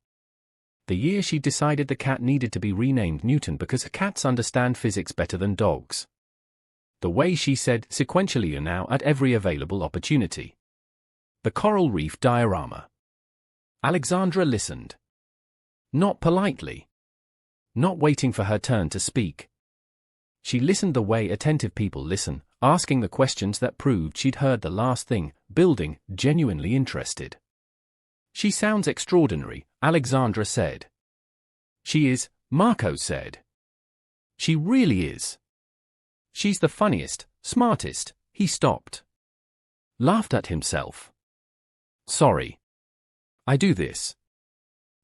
The year she decided the cat needed to be renamed Newton because cats understand physics better than dogs. The way she said sequentially now at every available opportunity. The coral reef diorama. Alexandra listened. Not politely. Not waiting for her turn to speak. She listened the way attentive people listen, asking the questions that proved she'd heard the last thing, building, genuinely interested. She sounds extraordinary, Alexandra said. She is, Marco said. She really is. She's the funniest, smartest, he stopped. Laughed at himself. Sorry. I do this.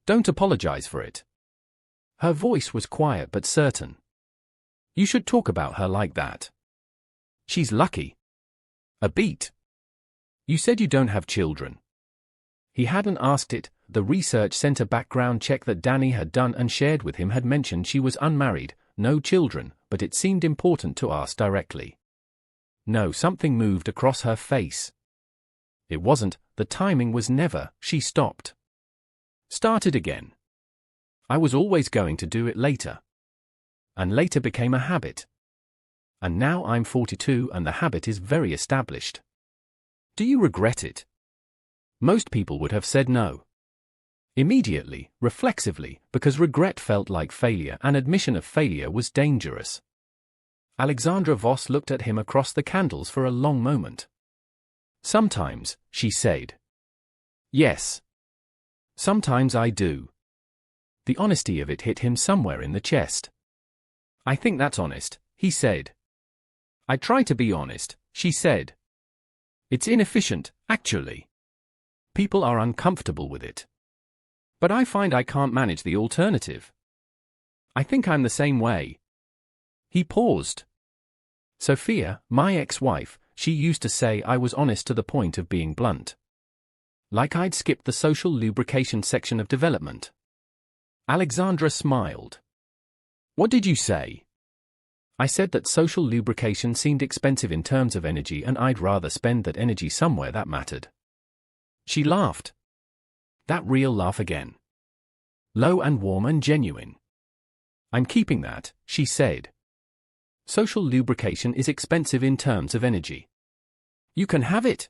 Don't apologize for it. Her voice was quiet but certain. You should talk about her like that. She's lucky. A beat. You said you don't have children. He hadn't asked it. The research center background check that Danny had done and shared with him had mentioned she was unmarried, no children, but it seemed important to ask directly. No, something moved across her face. It wasn't, the timing was never, she stopped. Started again. I was always going to do it later. And later became a habit. And now I'm 42 and the habit is very established. Do you regret it? Most people would have said no. Immediately, reflexively, because regret felt like failure and admission of failure was dangerous. Alexandra Voss looked at him across the candles for a long moment. Sometimes, she said. Yes. Sometimes I do. The honesty of it hit him somewhere in the chest. I think that's honest, he said. I try to be honest, she said. It's inefficient, actually. People are uncomfortable with it. But I find I can't manage the alternative. I think I'm the same way. He paused. Sophia, my ex-wife, she used to say I was honest to the point of being blunt. Like I'd skipped the social lubrication section of development. Alexandra smiled. What did you say? I said that social lubrication seemed expensive in terms of energy and I'd rather spend that energy somewhere that mattered. She laughed. That real laugh again. Low and warm and genuine. I'm keeping that, she said. Social lubrication is expensive in terms of energy. You can have it.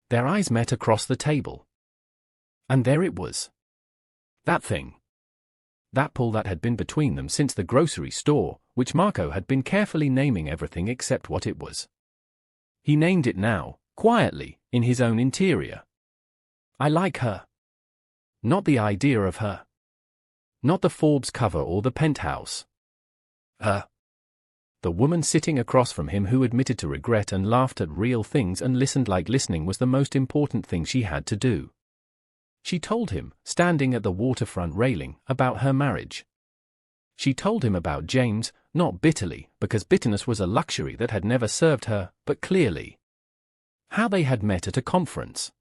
Their eyes met across the table. And there it was. That thing. That pull that had been between them since the grocery store, which Marco had been carefully naming everything except what it was. He named it now, quietly, in his own interior. I like her. Not the idea of her. Not the Forbes cover or the penthouse. Her. The woman sitting across from him who admitted to regret and laughed at real things and listened like listening was the most important thing she had to do. She told him, standing at the waterfront railing, about her marriage. She told him about James, not bitterly, because bitterness was a luxury that had never served her, but clearly. How they had met at a conference.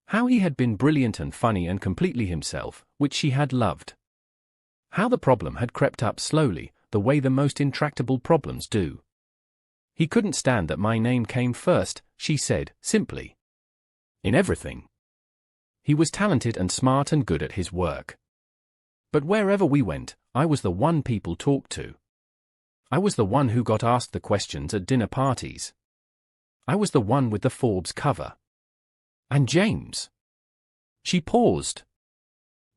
How he had been brilliant and funny and completely himself, which she had loved. How the problem had crept up slowly, the way the most intractable problems do. He couldn't stand that my name came first, she said, simply. In everything. He was talented and smart and good at his work. But wherever we went, I was the one people talked to. I was the one who got asked the questions at dinner parties. I was the one with the Forbes cover. And James. She paused.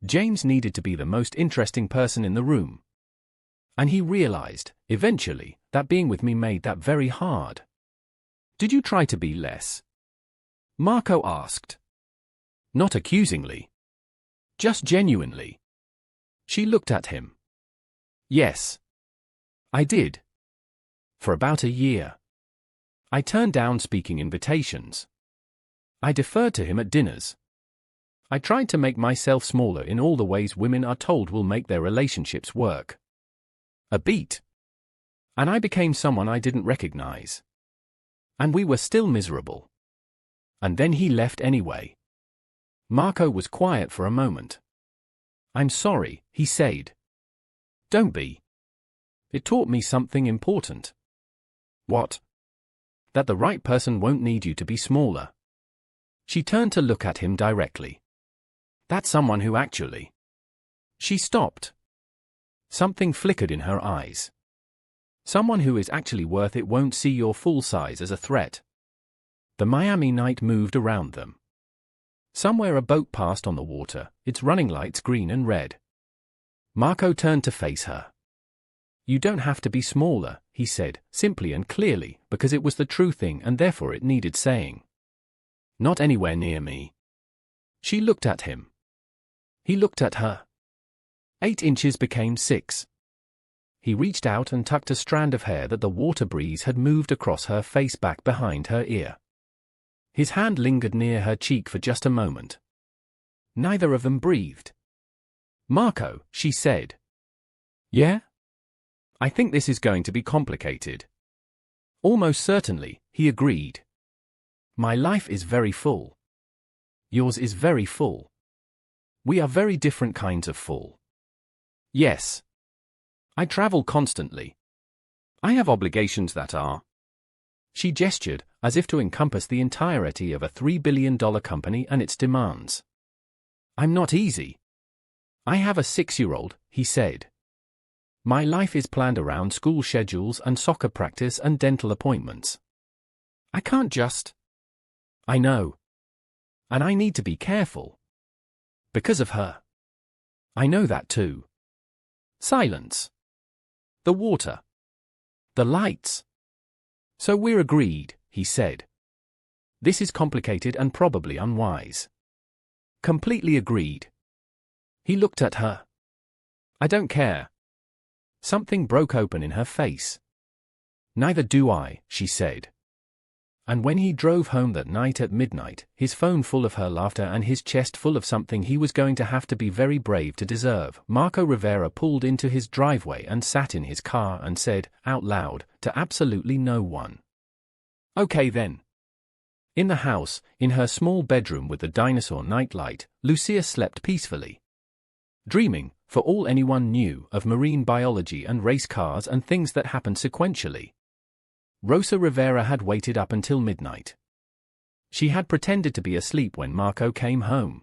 James needed to be the most interesting person in the room. And he realized, eventually, that being with me made that very hard. Did you try to be less? Marco asked. Not accusingly. Just genuinely. She looked at him. Yes. I did. For about a year. I turned down speaking invitations. I deferred to him at dinners. I tried to make myself smaller in all the ways women are told will make their relationships work. A beat. And I became someone I didn't recognize. And we were still miserable. And then he left anyway. Marco was quiet for a moment. I'm sorry, he said. Don't be. It taught me something important. What? That the right person won't need you to be smaller. She turned to look at him directly. That's someone who actually. She stopped. Something flickered in her eyes. Someone who is actually worth it won't see your full size as a threat. The Miami night moved around them. Somewhere a boat passed on the water, its running lights green and red. Marco turned to face her. You don't have to be smaller, he said, simply and clearly, because it was the true thing and therefore it needed saying. Not anywhere near me. She looked at him. He looked at her. 8 inches became 6. He reached out and tucked a strand of hair that the water breeze had moved across her face back behind her ear. His hand lingered near her cheek for just a moment. Neither of them breathed. Marco, she said. Yeah? I think this is going to be complicated. Almost certainly, he agreed. My life is very full. Yours is very full. We are very different kinds of full. Yes. I travel constantly. I have obligations that are. She gestured, as if to encompass the entirety of a $3 billion company and its demands. I'm not easy. I have a 6-year-old, he said. My life is planned around school schedules and soccer practice and dental appointments. I can't just. I know. And I need to be careful. Because of her. I know that too. Silence. The water. The lights. So we're agreed, he said. This is complicated and probably unwise. Completely agreed. He looked at her. I don't care. Something broke open in her face. Neither do I, she said. And when he drove home that night at midnight, his phone full of her laughter and his chest full of something he was going to have to be very brave to deserve, Marco Rivera pulled into his driveway and sat in his car and said, out loud, to absolutely no one. Okay then. In the house, in her small bedroom with the dinosaur nightlight, Lucia slept peacefully, dreaming, for all anyone knew, of marine biology and race cars and things that happened sequentially. Rosa Rivera had waited up until midnight. She had pretended to be asleep when Marco came home.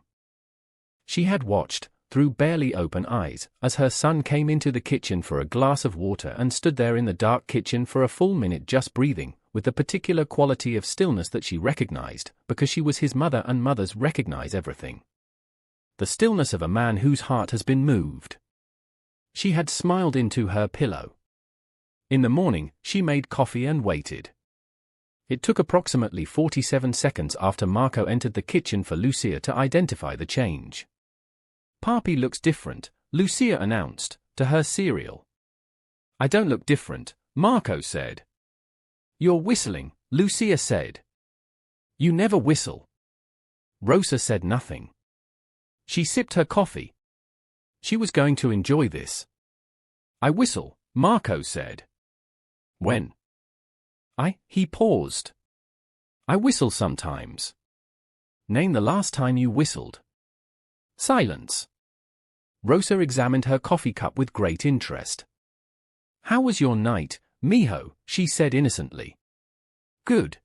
She had watched, through barely open eyes, as her son came into the kitchen for a glass of water and stood there in the dark kitchen for a full minute just breathing, with the particular quality of stillness that she recognized, because she was his mother and mothers recognize everything. The stillness of a man whose heart has been moved. She had smiled into her pillow. In the morning, she made coffee and waited. It took approximately 47 seconds after Marco entered the kitchen for Lucia to identify the change. "Papi looks different," Lucia announced, to her cereal. "I don't look different," Marco said. "You're whistling," Lucia said. "You never whistle." Rosa said nothing. She sipped her coffee. She was going to enjoy this. "I whistle," Marco said. "When?" He paused. "I whistle sometimes." "Name the last time you whistled." Silence. Rosa examined her coffee cup with great interest. "How was your night, mijo?" she said innocently. "Good."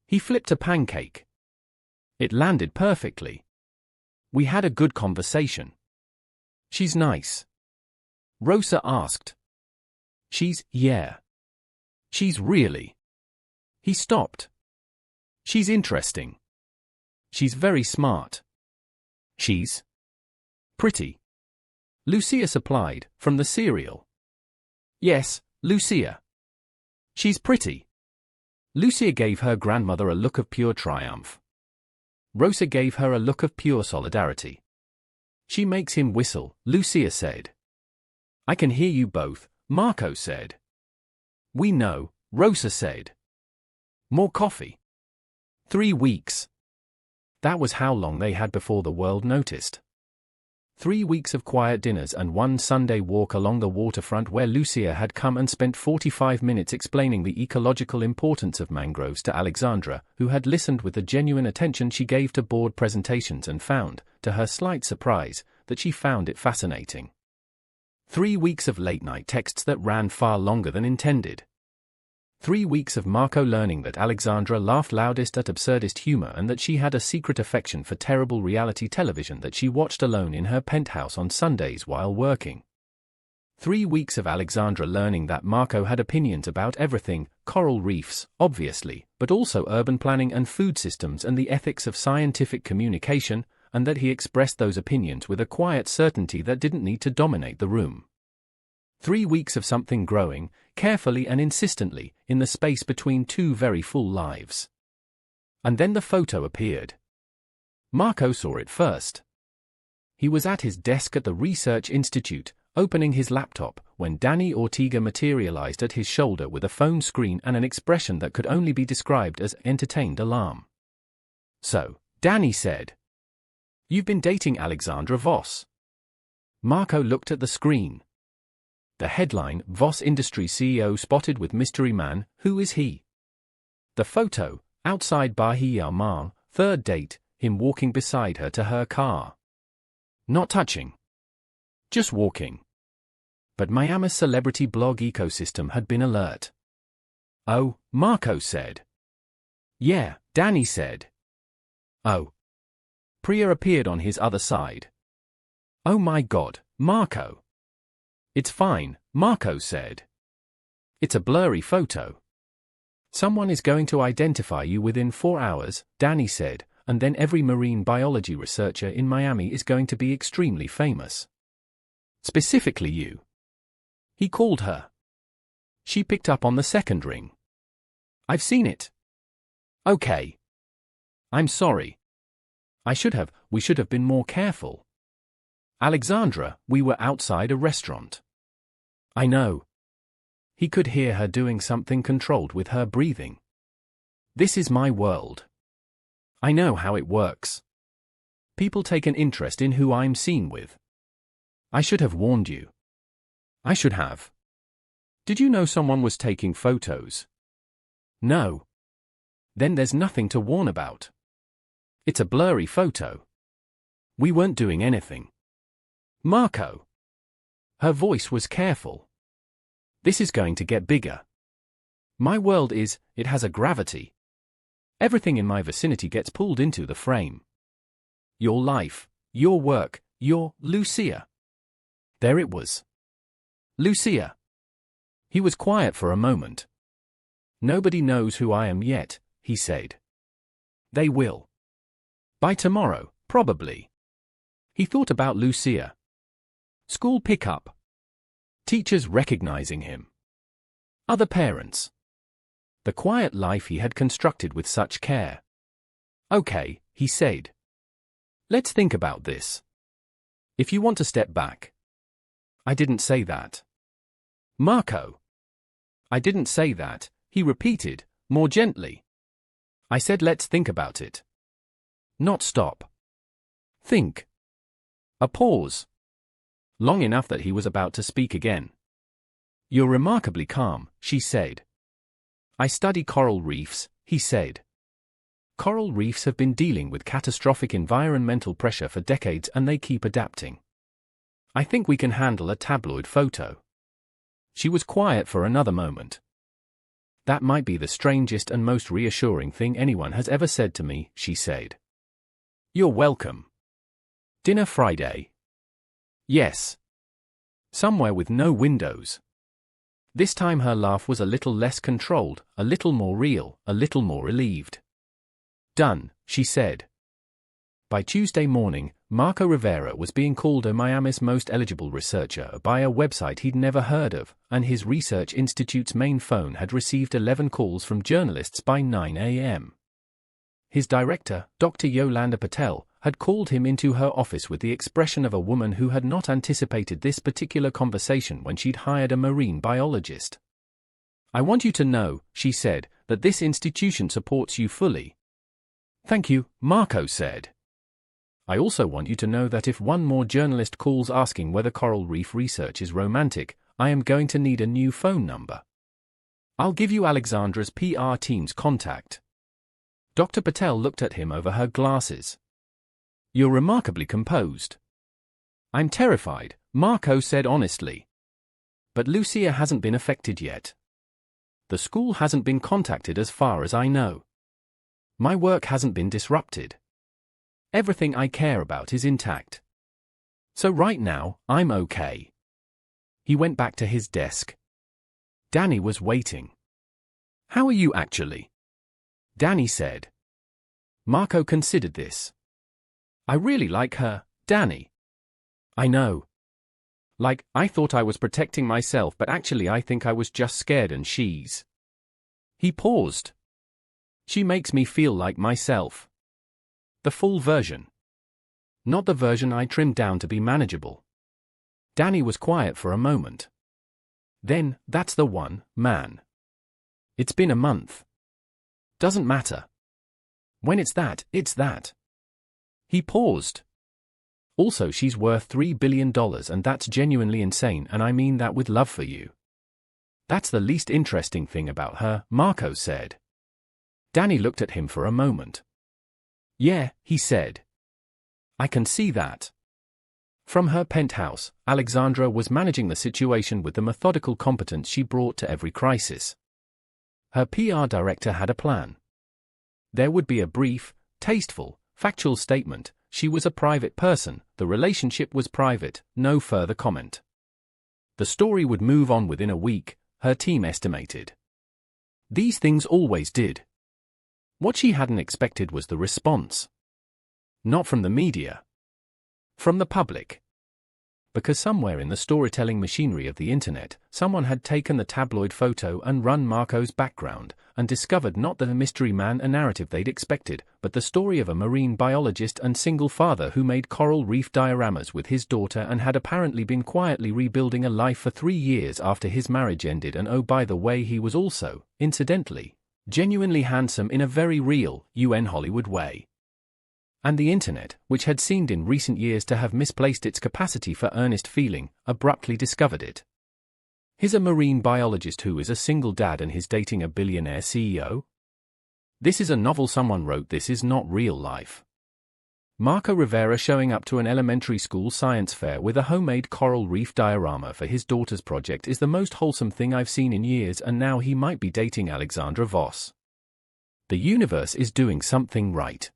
He flipped a pancake. It landed perfectly. "We had a good conversation." "She's nice?" Rosa asked. Yeah. "She's really?" He stopped. "She's interesting." "She's very smart." "She's pretty," Lucia supplied, from the cereal. "Yes, Lucia. She's pretty." Lucia gave her grandmother a look of pure triumph. Rosa gave her a look of pure solidarity. "She makes him whistle," Lucia said. "I can hear you both," Marco said. "We know," Rosa said. "More coffee." 3 weeks. That was how long they had before the world noticed. 3 weeks of quiet dinners and one Sunday walk along the waterfront where Lucia had come and spent 45 minutes explaining the ecological importance of mangroves to Alexandra, who had listened with the genuine attention she gave to board presentations and found, to her slight surprise, that she found it fascinating. 3 weeks of late-night texts that ran far longer than intended. 3 weeks of Marco learning that Alexandra laughed loudest at absurdist humor and that she had a secret affection for terrible reality television that she watched alone in her penthouse on Sundays while working. 3 weeks of Alexandra learning that Marco had opinions about everything, coral reefs, obviously, but also urban planning and food systems and the ethics of scientific communication, and that he expressed those opinions with a quiet certainty that didn't need to dominate the room. 3 weeks of something growing, carefully and insistently, in the space between two very full lives. And then the photo appeared. Marco saw it first. He was at his desk at the Research Institute, opening his laptop, when Danny Ortega materialized at his shoulder with a phone screen and an expression that could only be described as entertained alarm. "So," Danny said, "you've been dating Alexandra Voss." Marco looked at the screen. The headline, "Voss Industries CEO spotted with mystery man, who is he?" The photo, outside Bahia Mar, third date, him walking beside her to her car. Not touching. Just walking. But Miami's celebrity blog ecosystem had been alert. "Oh," Marco said. "Yeah," Danny said. "Oh." Priya appeared on his other side. "Oh my God, Marco." "It's fine," Marco said. "It's a blurry photo." "Someone is going to identify you within 4 hours," Danny said, "and then every marine biology researcher in Miami is going to be extremely famous. Specifically you." He called her. She picked up on the second ring. "I've seen it." "Okay. I'm sorry. We should have been more careful. Alexandra, we were outside a restaurant." "I know." He could hear her doing something controlled with her breathing. "This is my world. I know how it works. People take an interest in who I'm seen with. I should have warned you." "I should have." Did you know someone was taking photos? No. Then there's nothing to warn about. It's a blurry photo. We weren't doing anything. Marco. Her voice was careful. This is going to get bigger. My world it has a gravity. Everything in my vicinity gets pulled into the frame. Your life, your work, your Lucia. There it was. Lucia. He was quiet for a moment. Nobody knows who I am yet, he said. They will. By tomorrow, probably. He thought about Lucia. School pickup. Teachers recognizing him. Other parents. The quiet life he had constructed with such care. Okay, he said. Let's think about this. If you want to step back. I didn't say that. Marco. I didn't say that, he repeated, more gently. I said let's think about it. Not stop. Think. A pause. Long enough that he was about to speak again. You're remarkably calm, she said. I study coral reefs, he said. Coral reefs have been dealing with catastrophic environmental pressure for decades and they keep adapting. I think we can handle a tabloid photo. She was quiet for another moment. That might be the strangest and most reassuring thing anyone has ever said to me, she said. You're welcome. Dinner Friday? Yes. Somewhere with no windows. This time her laugh was a little less controlled, a little more real, a little more relieved. Done, she said. By Tuesday morning, Marco Rivera was being called Miami's most eligible researcher by a website he'd never heard of, and his research institute's main phone had received 11 calls from journalists by 9 a.m. His director, Dr. Yolanda Patel, had called him into her office with the expression of a woman who had not anticipated this particular conversation when she'd hired a marine biologist. I want you to know, she said, that this institution supports you fully. Thank you, Marco said. I also want you to know that if one more journalist calls asking whether coral reef research is romantic, I am going to need a new phone number. I'll give you Alexandra's PR team's contact. Dr. Patel looked at him over her glasses. You're remarkably composed. I'm terrified, Marco said honestly. But Lucia hasn't been affected yet. The school hasn't been contacted as far as I know. My work hasn't been disrupted. Everything I care about is intact. So right now, I'm okay. He went back to his desk. Danny was waiting. How are you actually? Danny said. Marco considered this. I really like her, Danny. I know. Like, I thought I was protecting myself, but actually I think I was just scared and she's... He paused. She makes me feel like myself. The full version. Not the version I trimmed down to be manageable. Danny was quiet for a moment. Then, that's the one, man. It's been a month. Doesn't matter. When it's that, it's that. He paused. Also, she's worth $3 billion and that's genuinely insane, and I mean that with love for you. That's the least interesting thing about her, Marco said. Danny looked at him for a moment. Yeah, he said. I can see that. From her penthouse, Alexandra was managing the situation with the methodical competence she brought to every crisis. Her PR director had a plan. There would be a brief, tasteful, factual statement. She was a private person, the relationship was private, no further comment. The story would move on within a week, her team estimated. These things always did. What she hadn't expected was the response. Not from the media. From the public. Because somewhere in the storytelling machinery of the internet, someone had taken the tabloid photo and run Marco's background, and discovered not the mystery man a narrative they'd expected, but the story of a marine biologist and single father who made coral reef dioramas with his daughter and had apparently been quietly rebuilding a life for 3 years after his marriage ended, and oh by the way he was also, incidentally, genuinely handsome in a very real, UN Hollywood way. And the internet, which had seemed in recent years to have misplaced its capacity for earnest feeling, abruptly discovered it. He's a marine biologist who is a single dad and is dating a billionaire CEO? This is a novel someone wrote. This is not real life. Marco Rivera showing up to an elementary school science fair with a homemade coral reef diorama for his daughter's project is the most wholesome thing I've seen in years, and now he might be dating Alexandra Voss. The universe is doing something right.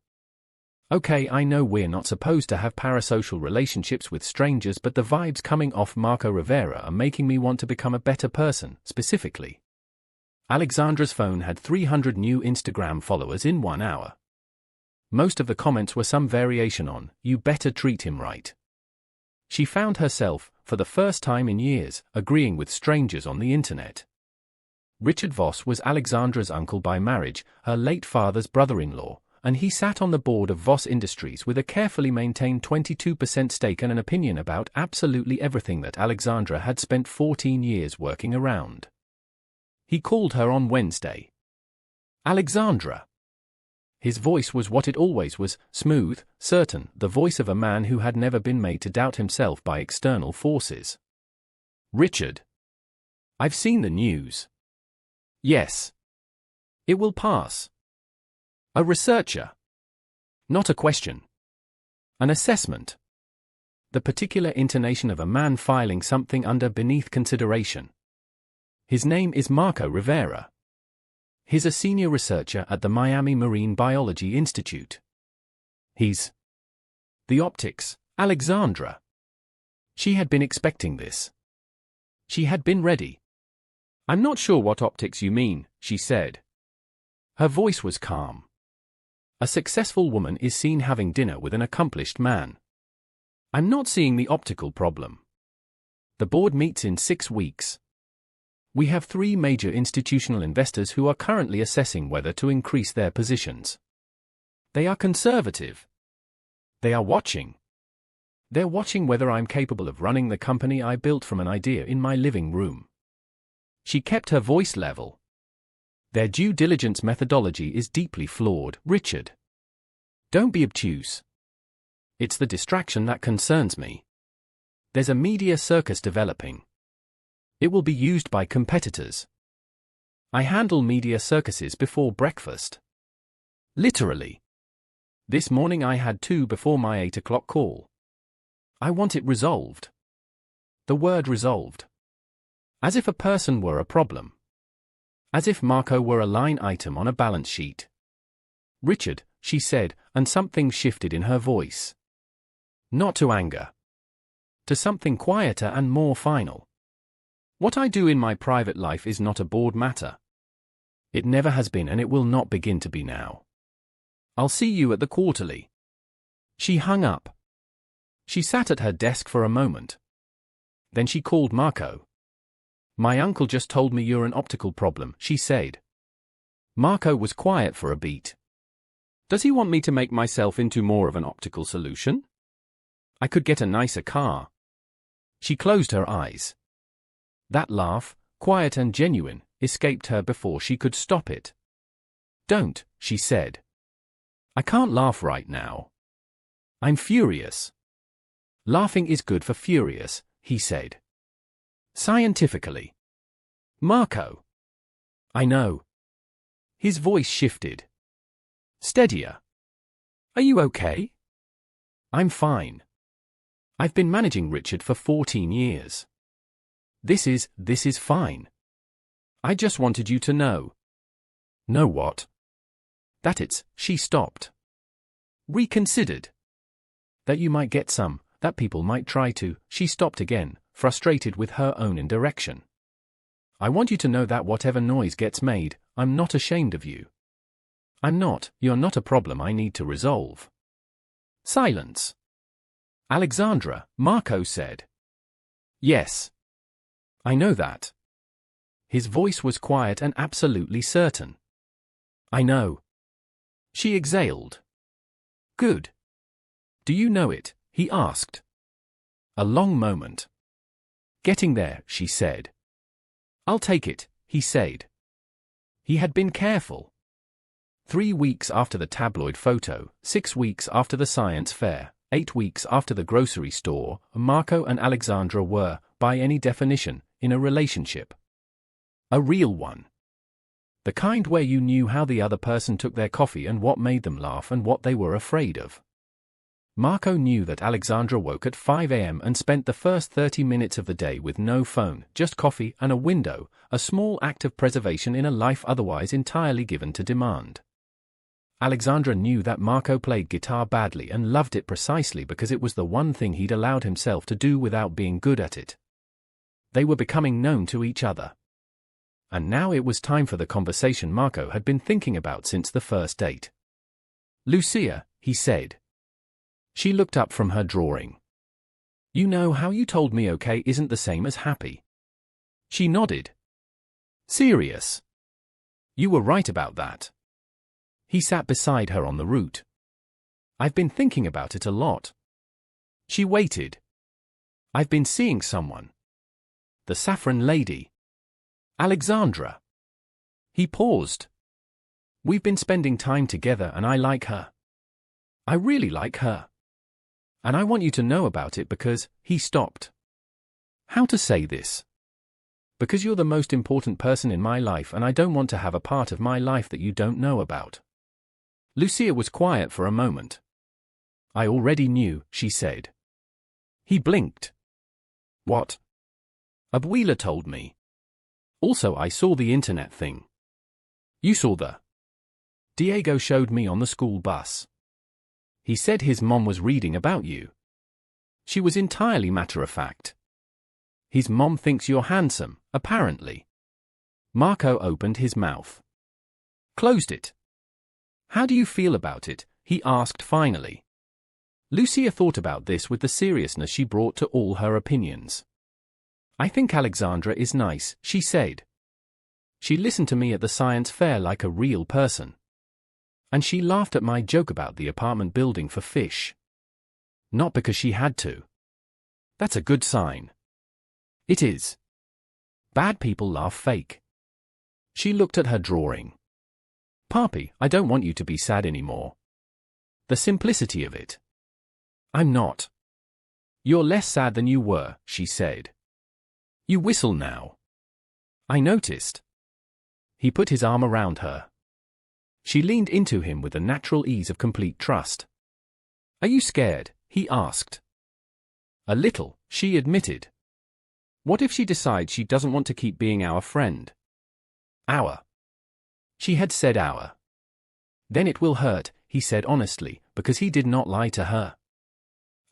Okay, I know we're not supposed to have parasocial relationships with strangers, but the vibes coming off Marco Rivera are making me want to become a better person. Specifically, Alexandra's phone had 300 new Instagram followers in 1 hour. Most of the comments were some variation on, "You better treat him right." She found herself, for the first time in years, agreeing with strangers on the internet. Richard Voss was Alexandra's uncle by marriage, her late father's brother-in-law, and he sat on the board of Voss Industries with a carefully maintained 22% stake and an opinion about absolutely everything that Alexandra had spent 14 years working around. He called her on Wednesday. "Alexandra." His voice was what it always was, smooth, certain, the voice of a man who had never been made to doubt himself by external forces. "Richard. I've seen the news. Yes. It will pass. A researcher. Not a question. An assessment. The particular intonation of a man filing something under beneath consideration. His name is Marco Rivera. He's a senior researcher at the Miami Marine Biology Institute. He's the optics, Alexandra." She had been expecting this. She had been ready. "I'm not sure what optics you mean," she said. Her voice was calm. A successful woman is seen having dinner with an accomplished man. "I'm not seeing the optical problem. The board meets in 6 weeks. We have 3 major institutional investors who are currently assessing whether to increase their positions. They are conservative. They are watching. They're watching whether I'm capable of running the company I built from an idea in my living room." She kept her voice level. "Their due diligence methodology is deeply flawed, Richard. Don't be obtuse. It's the distraction that concerns me. There's a media circus developing. It will be used by competitors. I handle media circuses before breakfast. Literally. This morning I had 2 before my 8 o'clock call. I want it resolved." The word resolved. As if a person were a problem. As if Marco were a line item on a balance sheet. "Richard," she said, and something shifted in her voice. Not to anger. To something quieter and more final. "What I do in my private life is not a board matter. It never has been, and it will not begin to be now. I'll see you at the quarterly." She hung up. She sat at her desk for a moment. Then she called Marco. "My uncle just told me you're an optical problem," she said. Marco was quiet for a beat. "Does he want me to make myself into more of an optical solution? I could get a nicer car." She closed her eyes. That laugh, quiet and genuine, escaped her before she could stop it. "Don't," she said. "I can't laugh right now. I'm furious." "Laughing is good for furious," he said. "Scientifically." "Marco." "I know." His voice shifted. Steadier. "Are you okay?" "I'm fine. I've been managing Richard for 14 years. This is fine. I just wanted you to know." "Know what?" "That she stopped. Reconsidered. That you might get some, that people might try to." She stopped again, frustrated with her own indirection. "I want you to know that whatever noise gets made, I'm not ashamed of you. I'm not. You're not a problem I need to resolve." Silence. "Alexandra," Marco said. "Yes. I know that." His voice was quiet and absolutely certain. "I know." She exhaled. "Good. Do you know it?" he asked. A long moment. "Getting there," she said. "I'll take it," he said. He had been careful. 3 weeks after the tabloid photo, 6 weeks after the science fair, 8 weeks after the grocery store, Marco and Alexandra were, by any definition, in a relationship. A real one. The kind where you knew how the other person took their coffee and what made them laugh and what they were afraid of. Marco knew that Alexandra woke at 5 a.m. and spent the first 30 minutes of the day with no phone, just coffee and a window, a small act of preservation in a life otherwise entirely given to demand. Alexandra knew that Marco played guitar badly and loved it precisely because it was the one thing he'd allowed himself to do without being good at it. They were becoming known to each other. And now it was time for the conversation Marco had been thinking about since the first date. "Lucia," he said. She looked up from her drawing. "You know how you told me okay isn't the same as happy?" She nodded. "Serious? You were right about that." He sat beside her on the route. "I've been thinking about it a lot." She waited. "I've been seeing someone. The saffron lady. Alexandra." He paused. "We've been spending time together and I like her. I really like her. And I want you to know about it because," he stopped. "How to say this? Because you're the most important person in my life and I don't want to have a part of my life that you don't know about." Lucia was quiet for a moment. "I already knew," she said. He blinked. "What?" "Abuela told me. Also I saw the internet thing." "You saw the?" "Diego showed me on the school bus. He said his mom was reading about you." She was entirely matter-of-fact. "His mom thinks you're handsome, apparently." Marco opened his mouth. Closed it. "How do you feel about it?" he asked finally. Lucia thought about this with the seriousness she brought to all her opinions. "I think Alexandra is nice," she said. "She listened to me at the science fair like a real person. And she laughed at my joke about the apartment building for fish. Not because she had to. That's a good sign." "It is. Bad people laugh fake." She looked at her drawing. "Papi, I don't want you to be sad anymore. The simplicity of it." "I'm not." "You're less sad than you were," she said. "You whistle now." "I noticed." He put his arm around her. She leaned into him with the natural ease of complete trust. "Are you scared?" he asked. "A little," she admitted. "What if she decides she doesn't want to keep being our friend?" "Our." She had said our. "Then it will hurt," he said honestly, because he did not lie to her.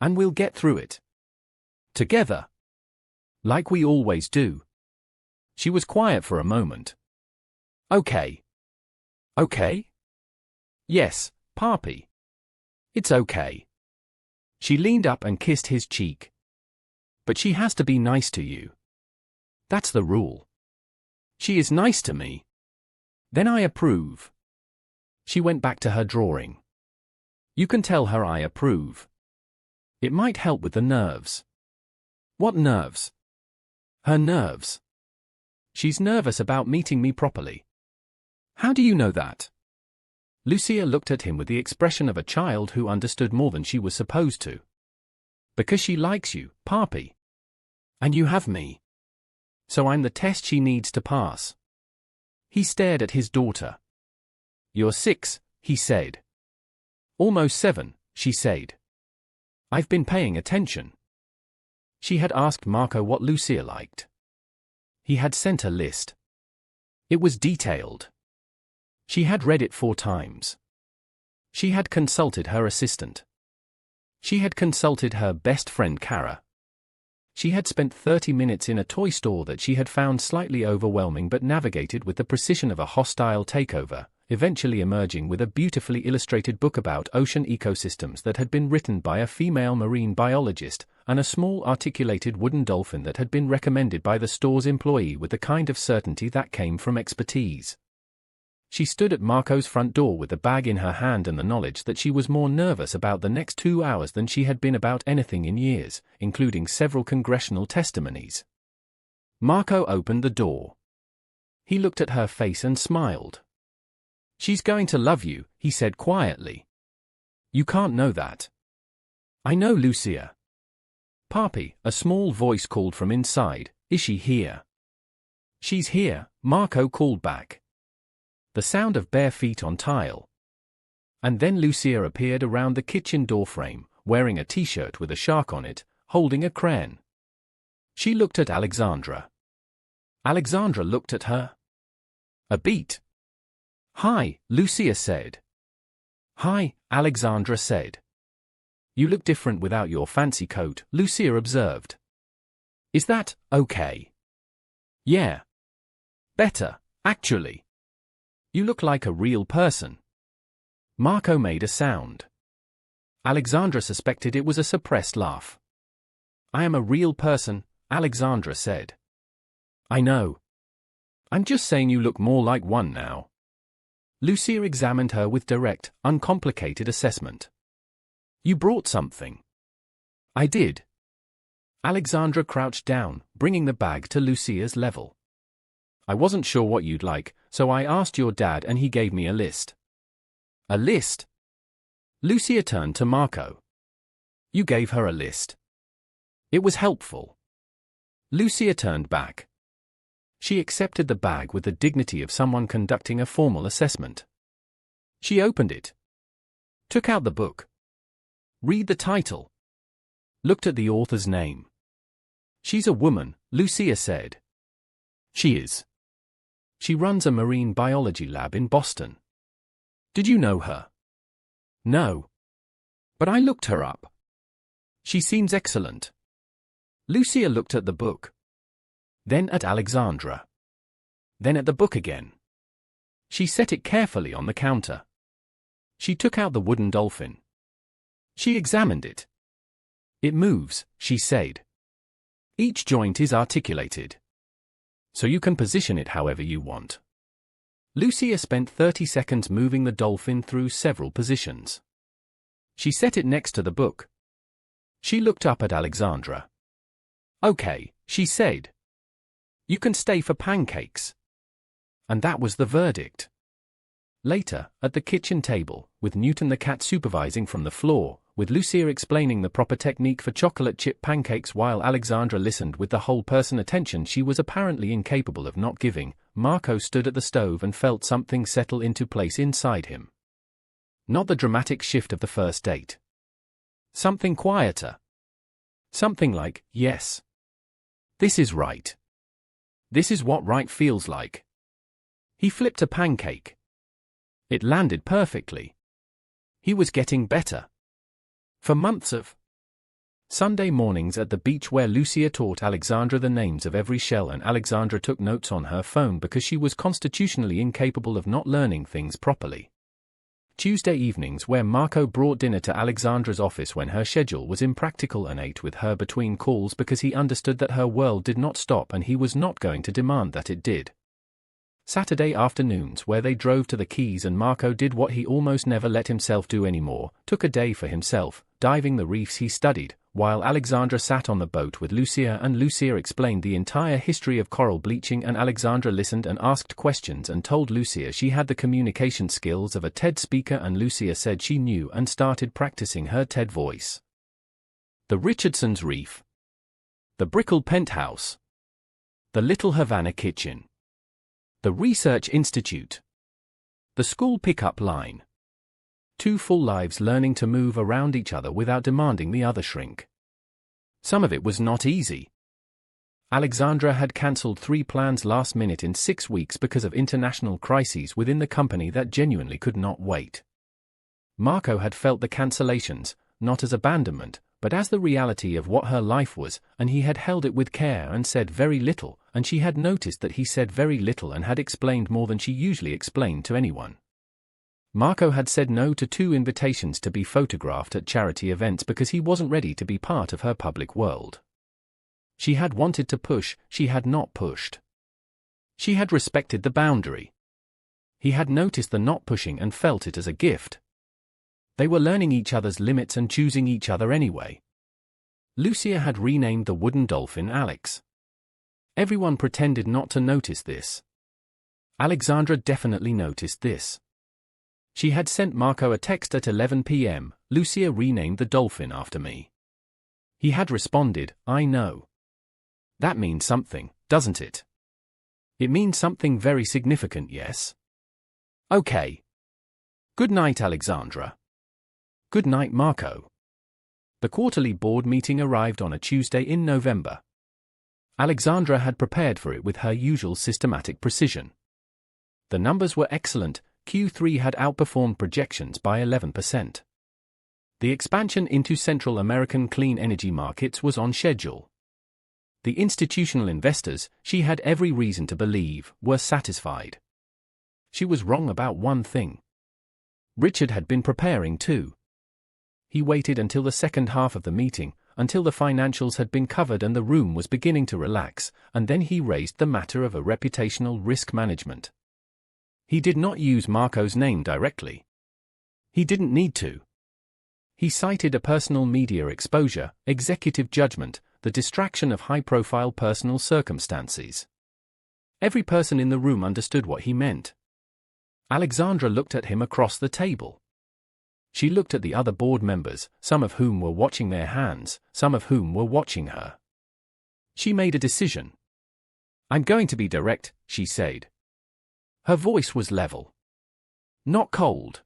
"And we'll get through it. Together. Like we always do." She was quiet for a moment. "Okay." "Okay?" "Yes, Papi. It's okay." She leaned up and kissed his cheek. "But she has to be nice to you. That's the rule." "She is nice to me." "Then I approve." She went back to her drawing. "You can tell her I approve. It might help with the nerves." "What nerves?" "Her nerves. She's nervous about meeting me properly." "How do you know that?" Lucia looked at him with the expression of a child who understood more than she was supposed to. "Because she likes you, Papi. And you have me. So I'm the test she needs to pass." He stared at his daughter. "You're 6, he said. "Almost 7, she said. "I've been paying attention." She had asked Marco what Lucia liked. He had sent a list. It was detailed. She had read it 4 times. She had consulted her assistant. She had consulted her best friend Kara. She had spent 30 minutes in a toy store that she had found slightly overwhelming but navigated with the precision of a hostile takeover, eventually emerging with a beautifully illustrated book about ocean ecosystems that had been written by a female marine biologist, and a small articulated wooden dolphin that had been recommended by the store's employee with the kind of certainty that came from expertise. She stood at Marco's front door with the bag in her hand and the knowledge that she was more nervous about the next 2 hours than she had been about anything in years, including several congressional testimonies. Marco opened the door. He looked at her face and smiled. "She's going to love you," he said quietly. "You can't know that." "I know, Lucia." "Papi," a small voice called from inside, Is she here? She's here, Marco called back. The sound of bare feet on tile. And then Lucia appeared around the kitchen doorframe, wearing a t-shirt with a shark on it, holding a crane. She looked at Alexandra. Alexandra looked at her. A beat. Hi, Lucia said. Hi, Alexandra said. You look different without your fancy coat, Lucia observed. Is that okay? Yeah. Better, actually. You look like a real person. Marco made a sound. Alexandra suspected it was a suppressed laugh. I am a real person, Alexandra said. I know. I'm just saying you look more like one now. Lucia examined her with direct, uncomplicated assessment. You brought something. I did. Alexandra crouched down, bringing the bag to Lucia's level. I wasn't sure what you'd like, so I asked your dad and he gave me a list. A list? Lucia turned to Marco. You gave her a list. It was helpful. Lucia turned back. She accepted the bag with the dignity of someone conducting a formal assessment. She opened it. Took out the book. Read the title. Looked at the author's name. She's a woman, Lucia said. She is. She runs a marine biology lab in Boston. Did you know her? No. But I looked her up. She seems excellent. Lucia looked at the book. Then at Alexandra. Then at the book again. She set it carefully on the counter. She took out the wooden dolphin. She examined it. It moves, she said. Each joint is articulated. So you can position it however you want. Lucia spent 30 seconds moving the dolphin through several positions. She set it next to the book. She looked up at Alexandra. Okay, she said. You can stay for pancakes. And that was the verdict. Later, at the kitchen table, with Newton the cat supervising from the floor, with Lucia explaining the proper technique for chocolate chip pancakes while Alexandra listened with the whole person attention she was apparently incapable of not giving, Marco stood at the stove and felt something settle into place inside him. Not the dramatic shift of the first date. Something quieter. Something like, yes. This is right. This is what right feels like. He flipped a pancake. It landed perfectly. He was getting better. For months of Sunday mornings at the beach where Lucia taught Alexandra the names of every shell and Alexandra took notes on her phone because she was constitutionally incapable of not learning things properly. Tuesday evenings where Marco brought dinner to Alexandra's office when her schedule was impractical and ate with her between calls because he understood that her world did not stop and he was not going to demand that it did. Saturday afternoons where they drove to the Keys and Marco did what he almost never let himself do anymore, took a day for himself, diving the reefs he studied, while Alexandra sat on the boat with Lucia and Lucia explained the entire history of coral bleaching and Alexandra listened and asked questions and told Lucia she had the communication skills of a TED speaker and Lucia said she knew and started practicing her TED voice. The Richardson's Reef. The Brickell Penthouse. The Little Havana Kitchen. The Research Institute. The School Pickup Line. 2 full lives learning to move around each other without demanding the other shrink. Some of it was not easy. Alexandra had cancelled 3 plans last minute in 6 weeks because of international crises within the company that genuinely could not wait. Marco had felt the cancellations, not as abandonment, but as the reality of what her life was, and he had held it with care and said very little, and she had noticed that he said very little and had explained more than she usually explained to anyone. Marco had said no to 2 invitations to be photographed at charity events because he wasn't ready to be part of her public world. She had wanted to push, she had not pushed. She had respected the boundary. He had noticed the not pushing and felt it as a gift. They were learning each other's limits and choosing each other anyway. Lucia had renamed the wooden dolphin Alex. Everyone pretended not to notice this. Alexandra definitely noticed this. She had sent Marco a text at 11 p.m, Lucia renamed the dolphin after me. He had responded, I know. That means something, doesn't it? It means something very significant, yes? Okay. Good night, Alexandra. Good night, Marco. The quarterly board meeting arrived on a Tuesday in November. Alexandra had prepared for it with her usual systematic precision. The numbers were excellent. Q3 had outperformed projections by 11%. The expansion into Central American clean energy markets was on schedule. The institutional investors, she had every reason to believe, were satisfied. She was wrong about one thing. Richard had been preparing too. He waited until the second half of the meeting, until the financials had been covered and the room was beginning to relax, and then he raised the matter of a reputational risk management. He did not use Marco's name directly. He didn't need to. He cited a personal media exposure, executive judgment, the distraction of high-profile personal circumstances. Every person in the room understood what he meant. Alexandra looked at him across the table. She looked at the other board members, some of whom were watching their hands, some of whom were watching her. She made a decision. "I'm going to be direct," she said. Her voice was level. Not cold.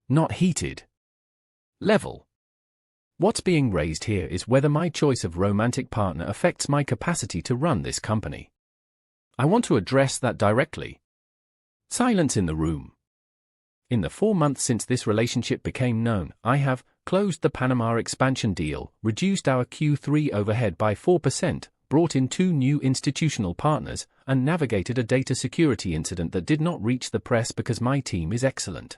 Not heated. Level. What's being raised here is whether my choice of romantic partner affects my capacity to run this company. I want to address that directly. Silence in the room. In the 4 months since this relationship became known, I have closed the Panama expansion deal, reduced our Q3 overhead by 4%, brought in 2 new institutional partners, and navigated a data security incident that did not reach the press because my team is excellent.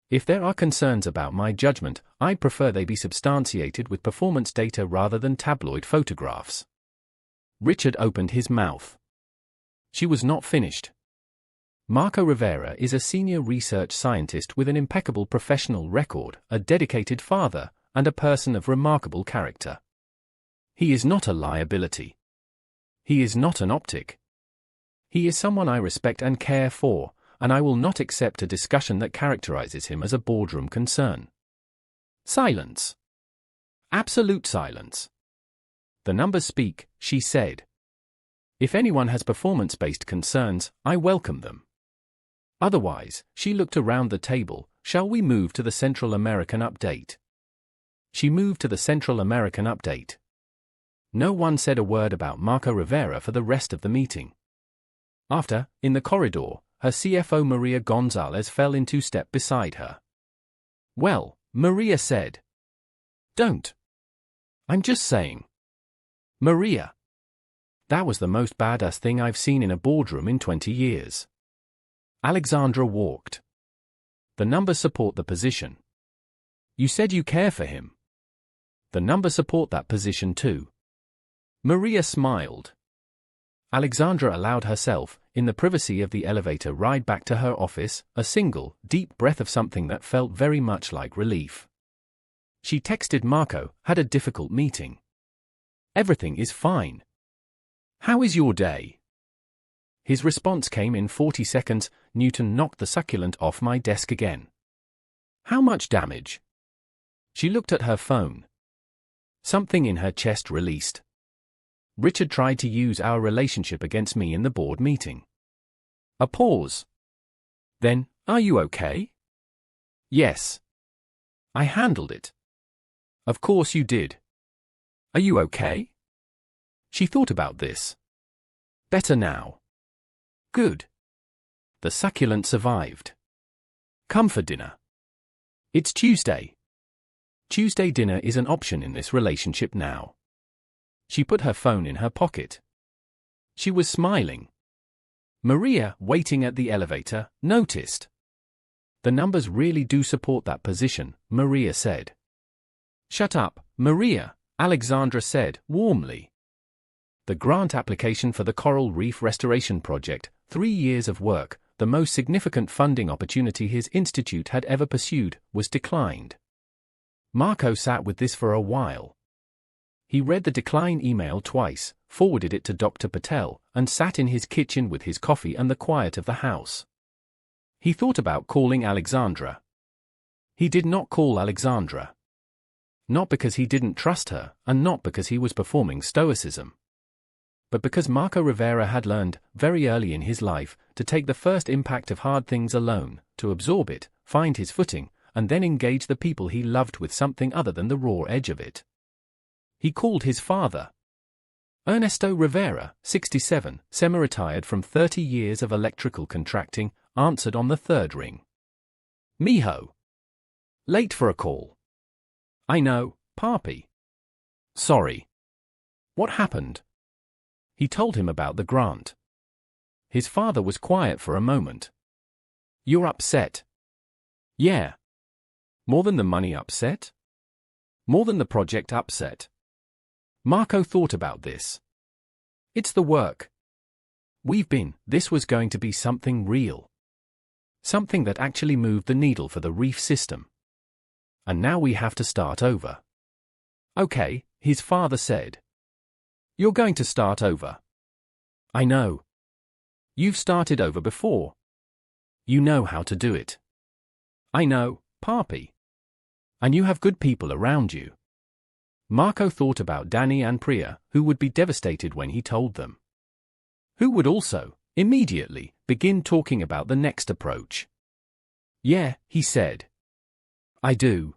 If there are concerns about my judgment, I'd prefer they be substantiated with performance data rather than tabloid photographs. Richard opened his mouth. She was not finished. Marco Rivera is a senior research scientist with an impeccable professional record, a dedicated father, and a person of remarkable character. He is not a liability. He is not an optic. He is someone I respect and care for, and I will not accept a discussion that characterizes him as a boardroom concern. Silence. Absolute silence. The numbers speak, she said. If anyone has performance-based concerns, I welcome them. Otherwise, she looked around the table, shall we move to the Central American update? She moved to the Central American update. No one said a word about Marco Rivera for the rest of the meeting. After, in the corridor, her CFO Maria Gonzalez fell into step beside her. Well, Maria said. Don't. I'm just saying. Maria. That was the most badass thing I've seen in a boardroom in 20 years. Alexandra walked. The numbers support the position. You said you care for him. The numbers support that position too. Maria smiled. Alexandra allowed herself, in the privacy of the elevator ride back to her office, a single, deep breath of something that felt very much like relief. She texted Marco, had a difficult meeting. Everything is fine. How is your day? His response came in 40 seconds. Newton knocked the succulent off my desk again. How much damage? She looked at her phone. Something in her chest released. Richard tried to use our relationship against me in the board meeting. A pause. Then, are you okay? Yes. I handled it. Of course you did. Are you okay? She thought about this. Better now. Good. The succulent survived. Come for dinner. It's Tuesday. Tuesday dinner is an option in this relationship now. She put her phone in her pocket. She was smiling. Maria, waiting at the elevator, noticed. The numbers really do support that position, Maria said. Shut up, Maria, Alexandra said, warmly. The grant application for the Coral Reef Restoration Project, 3 years of work, the most significant funding opportunity his institute had ever pursued, was declined. Marco sat with this for a while. He read the decline email twice, forwarded it to Dr. Patel, and sat in his kitchen with his coffee and the quiet of the house. He thought about calling Alexandra. He did not call Alexandra. Not because he didn't trust her, and not because he was performing stoicism. but because Marco Rivera had learned, very early in his life, to take the first impact of hard things alone, to absorb it, find his footing, and then engage the people he loved with something other than the raw edge of it. He called his father. Ernesto Rivera, 67, semi-retired from 30 years of electrical contracting, answered on the third ring. "Mijo. Late for a call." "I know, Papi." "Sorry." "What happened?" He told him about the grant. His father was quiet for a moment. "You're upset." "Yeah." "More than the money upset?" "More than the project upset." Marco thought about this. "It's the work. This was going to be something real. Something that actually moved the needle for the reef system. And now we have to start over." "Okay," his father said. "You're going to start over." "I know. You've started over before. You know how to do it." "I know, Papi. And you have good people around you." Marco thought about Danny and Priya, who would be devastated when he told them. Who would also, immediately, begin talking about the next approach. "Yeah," he said. "I do."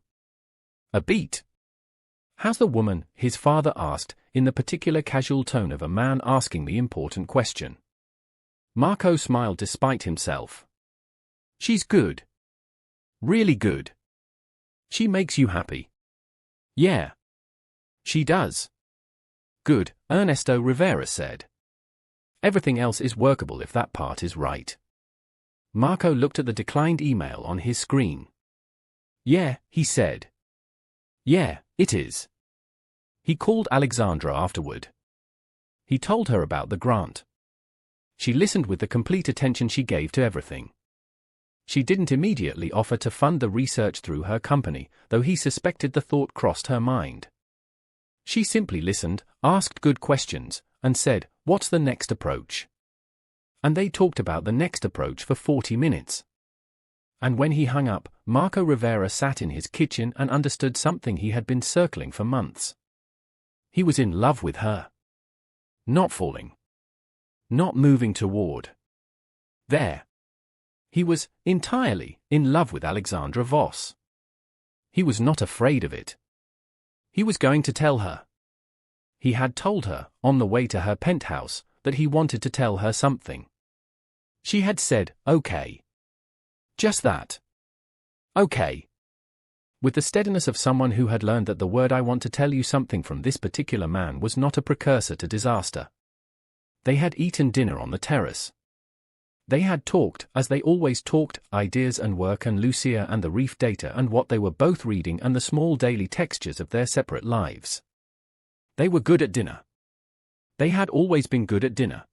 "A beat." "How's the woman?" his father asked, in the particular casual tone of a man asking the important question. Marco smiled despite himself. "She's good. Really good. She makes you happy." "Yeah. She does." "Good," Ernesto Rivera said. "Everything else is workable if that part is right." Marco looked at the declined email on his screen. "Yeah," he said. "Yeah, it is." He called Alexandra afterward. He told her about the grant. She listened with the complete attention she gave to everything. She didn't immediately offer to fund the research through her company, though he suspected the thought crossed her mind. She simply listened, asked good questions, and said, "What's the next approach?" And they talked about the next approach for 40 minutes. And when he hung up, Marco Rivera sat in his kitchen and understood something he had been circling for months. He was in love with her. Not falling. Not moving toward. There. He was, entirely, in love with Alexandra Voss. He was not afraid of it. He was going to tell her. He had told her, on the way to her penthouse, that he wanted to tell her something. She had said, "Okay." Just that. "Okay." With the steadiness of someone who had learned that the word "I want to tell you something" from this particular man was not a precursor to disaster. They had eaten dinner on the terrace. They had talked, as they always talked, ideas and work and Lucia and the reef data and what they were both reading and the small daily textures of their separate lives. They were good at dinner. They had always been good at dinner.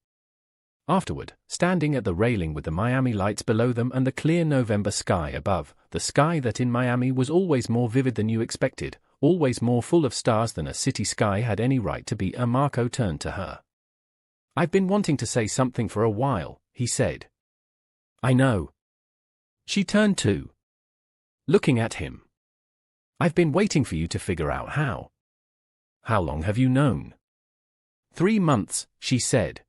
Afterward, standing at the railing with the Miami lights below them and the clear November sky above, the sky that in Miami was always more vivid than you expected, always more full of stars than a city sky had any right to be, Marco turned to her. "I've been wanting to say something for a while," he said. "I know." She turned too, looking at him. "I've been waiting for you to figure out how." "How long have you known?" 3 months, she said.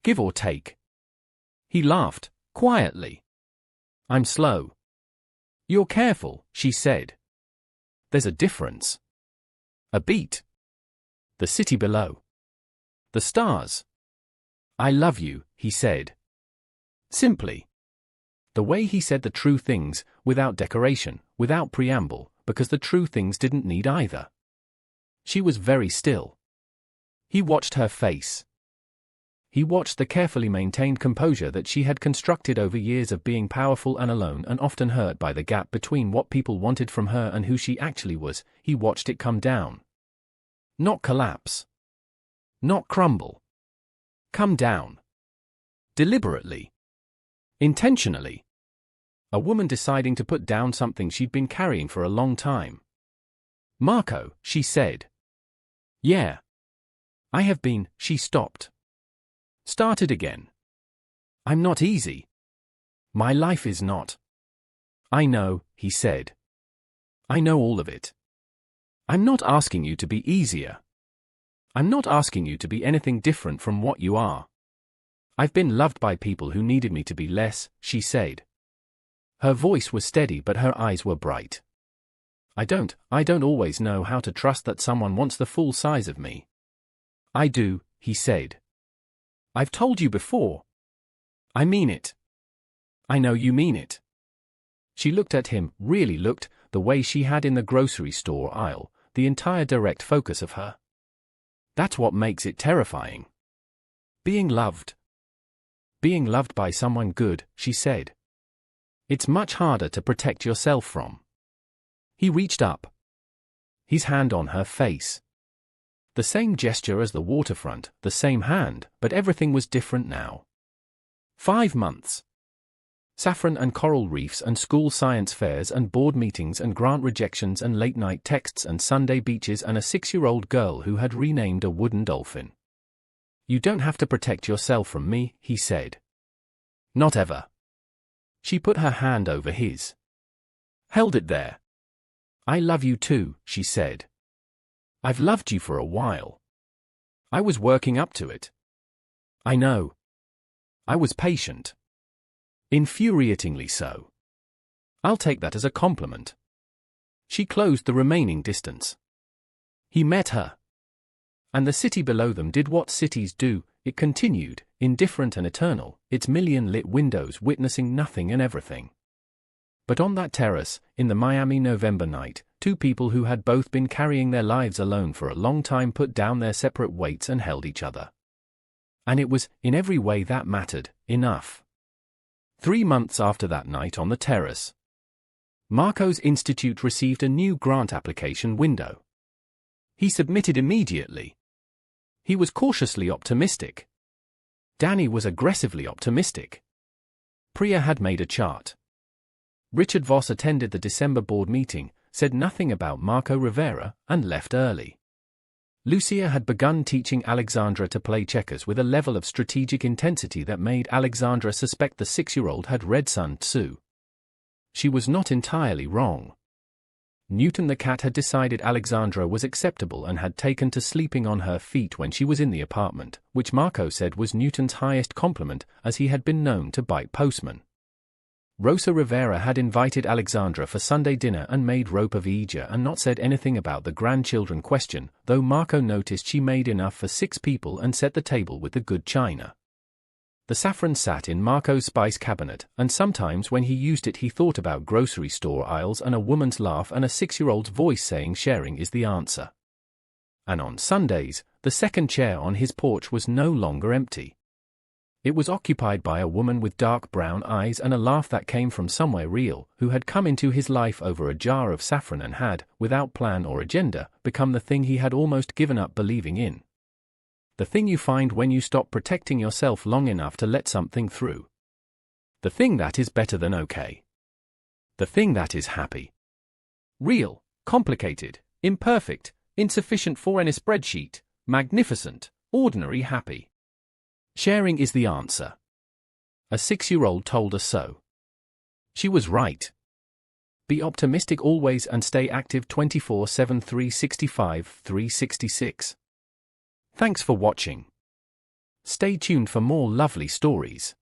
"Give or take." He laughed, quietly. "I'm slow." "You're careful," she said. "There's a difference." "A beat." "The city below." "The stars." "I love you," he said. Simply. The way he said the true things, without decoration, without preamble, because the true things didn't need either. She was very still. He watched her face. He watched the carefully maintained composure that she had constructed over years of being powerful and alone and often hurt by the gap between what people wanted from her and who she actually was. He watched it come down. Not collapse. Not crumble. Come down. Deliberately. Intentionally. A woman deciding to put down something she'd been carrying for a long time. "Marco," she said. "Yeah. I have been." She stopped. Started again. "I'm not easy. My life is not." "I know," he said. "I know all of it. I'm not asking you to be easier. I'm not asking you to be anything different from what you are. I've been loved by people who needed me to be less, she said. Her voice was steady but her eyes were bright. I don't always know how to trust that someone wants the full size of me. I do, he said. I've told you before. I mean it. I know you mean it. She looked at him, really looked, the way she had in the grocery store aisle, the entire direct focus of her. That's what makes it terrifying. Being loved. Being loved by someone good, she said. It's much harder to protect yourself from. He reached up. His hand on her face. The same gesture as the waterfront, the same hand, but everything was different now. 5 months. Saffron and coral reefs and school science fairs and board meetings and grant rejections and late-night texts and Sunday beaches and a 6-year-old girl who had renamed a wooden dolphin. You don't have to protect yourself from me, he said. Not ever. She put her hand over his. Held it there. I love you too, she said. I've loved you for a while. I was working up to it. I know. I was patient. Infuriatingly so. I'll take that as a compliment. She closed the remaining distance. He met her. And the city below them did what cities do, it continued, indifferent and eternal, its million-lit windows witnessing nothing and everything. But on that terrace, in the Miami November night, 2 people who had both been carrying their lives alone for a long time put down their separate weights and held each other. And it was, in every way that mattered, enough. 3 months after that night on the terrace, Marco's institute received a new grant application window. He submitted immediately. He was cautiously optimistic. Danny was aggressively optimistic. Priya had made a chart. Richard Voss attended the December board meeting, said nothing about Marco Rivera, and left early. Lucia had begun teaching Alexandra to play checkers with a level of strategic intensity that made Alexandra suspect the 6-year-old had read Sun Tzu. She was not entirely wrong. Newton the cat had decided Alexandra was acceptable and had taken to sleeping on her feet when she was in the apartment, which Marco said was Newton's highest compliment, as he had been known to bite postmen. Rosa Rivera had invited Alexandra for Sunday dinner and made rope of Ija and not said anything about the grandchildren question, though Marco noticed she made enough for 6 people and set the table with the good china. The saffron sat in Marco's spice cabinet, and sometimes when he used it he thought about grocery store aisles and a woman's laugh and a 6-year-old's voice saying sharing is the answer. And on Sundays, the second chair on his porch was no longer empty. It was occupied by a woman with dark brown eyes and a laugh that came from somewhere real, who had come into his life over a jar of saffron and had, without plan or agenda, become the thing he had almost given up believing in. The thing you find when you stop protecting yourself long enough to let something through. The thing that is better than okay. The thing that is happy. Real, complicated, imperfect, insufficient for any spreadsheet, magnificent, ordinary happy. Sharing is the answer. A 6-year-old told us so. She was right. Be optimistic always and stay active 24/7 365 366. Thanks for watching. Stay tuned for more lovely stories.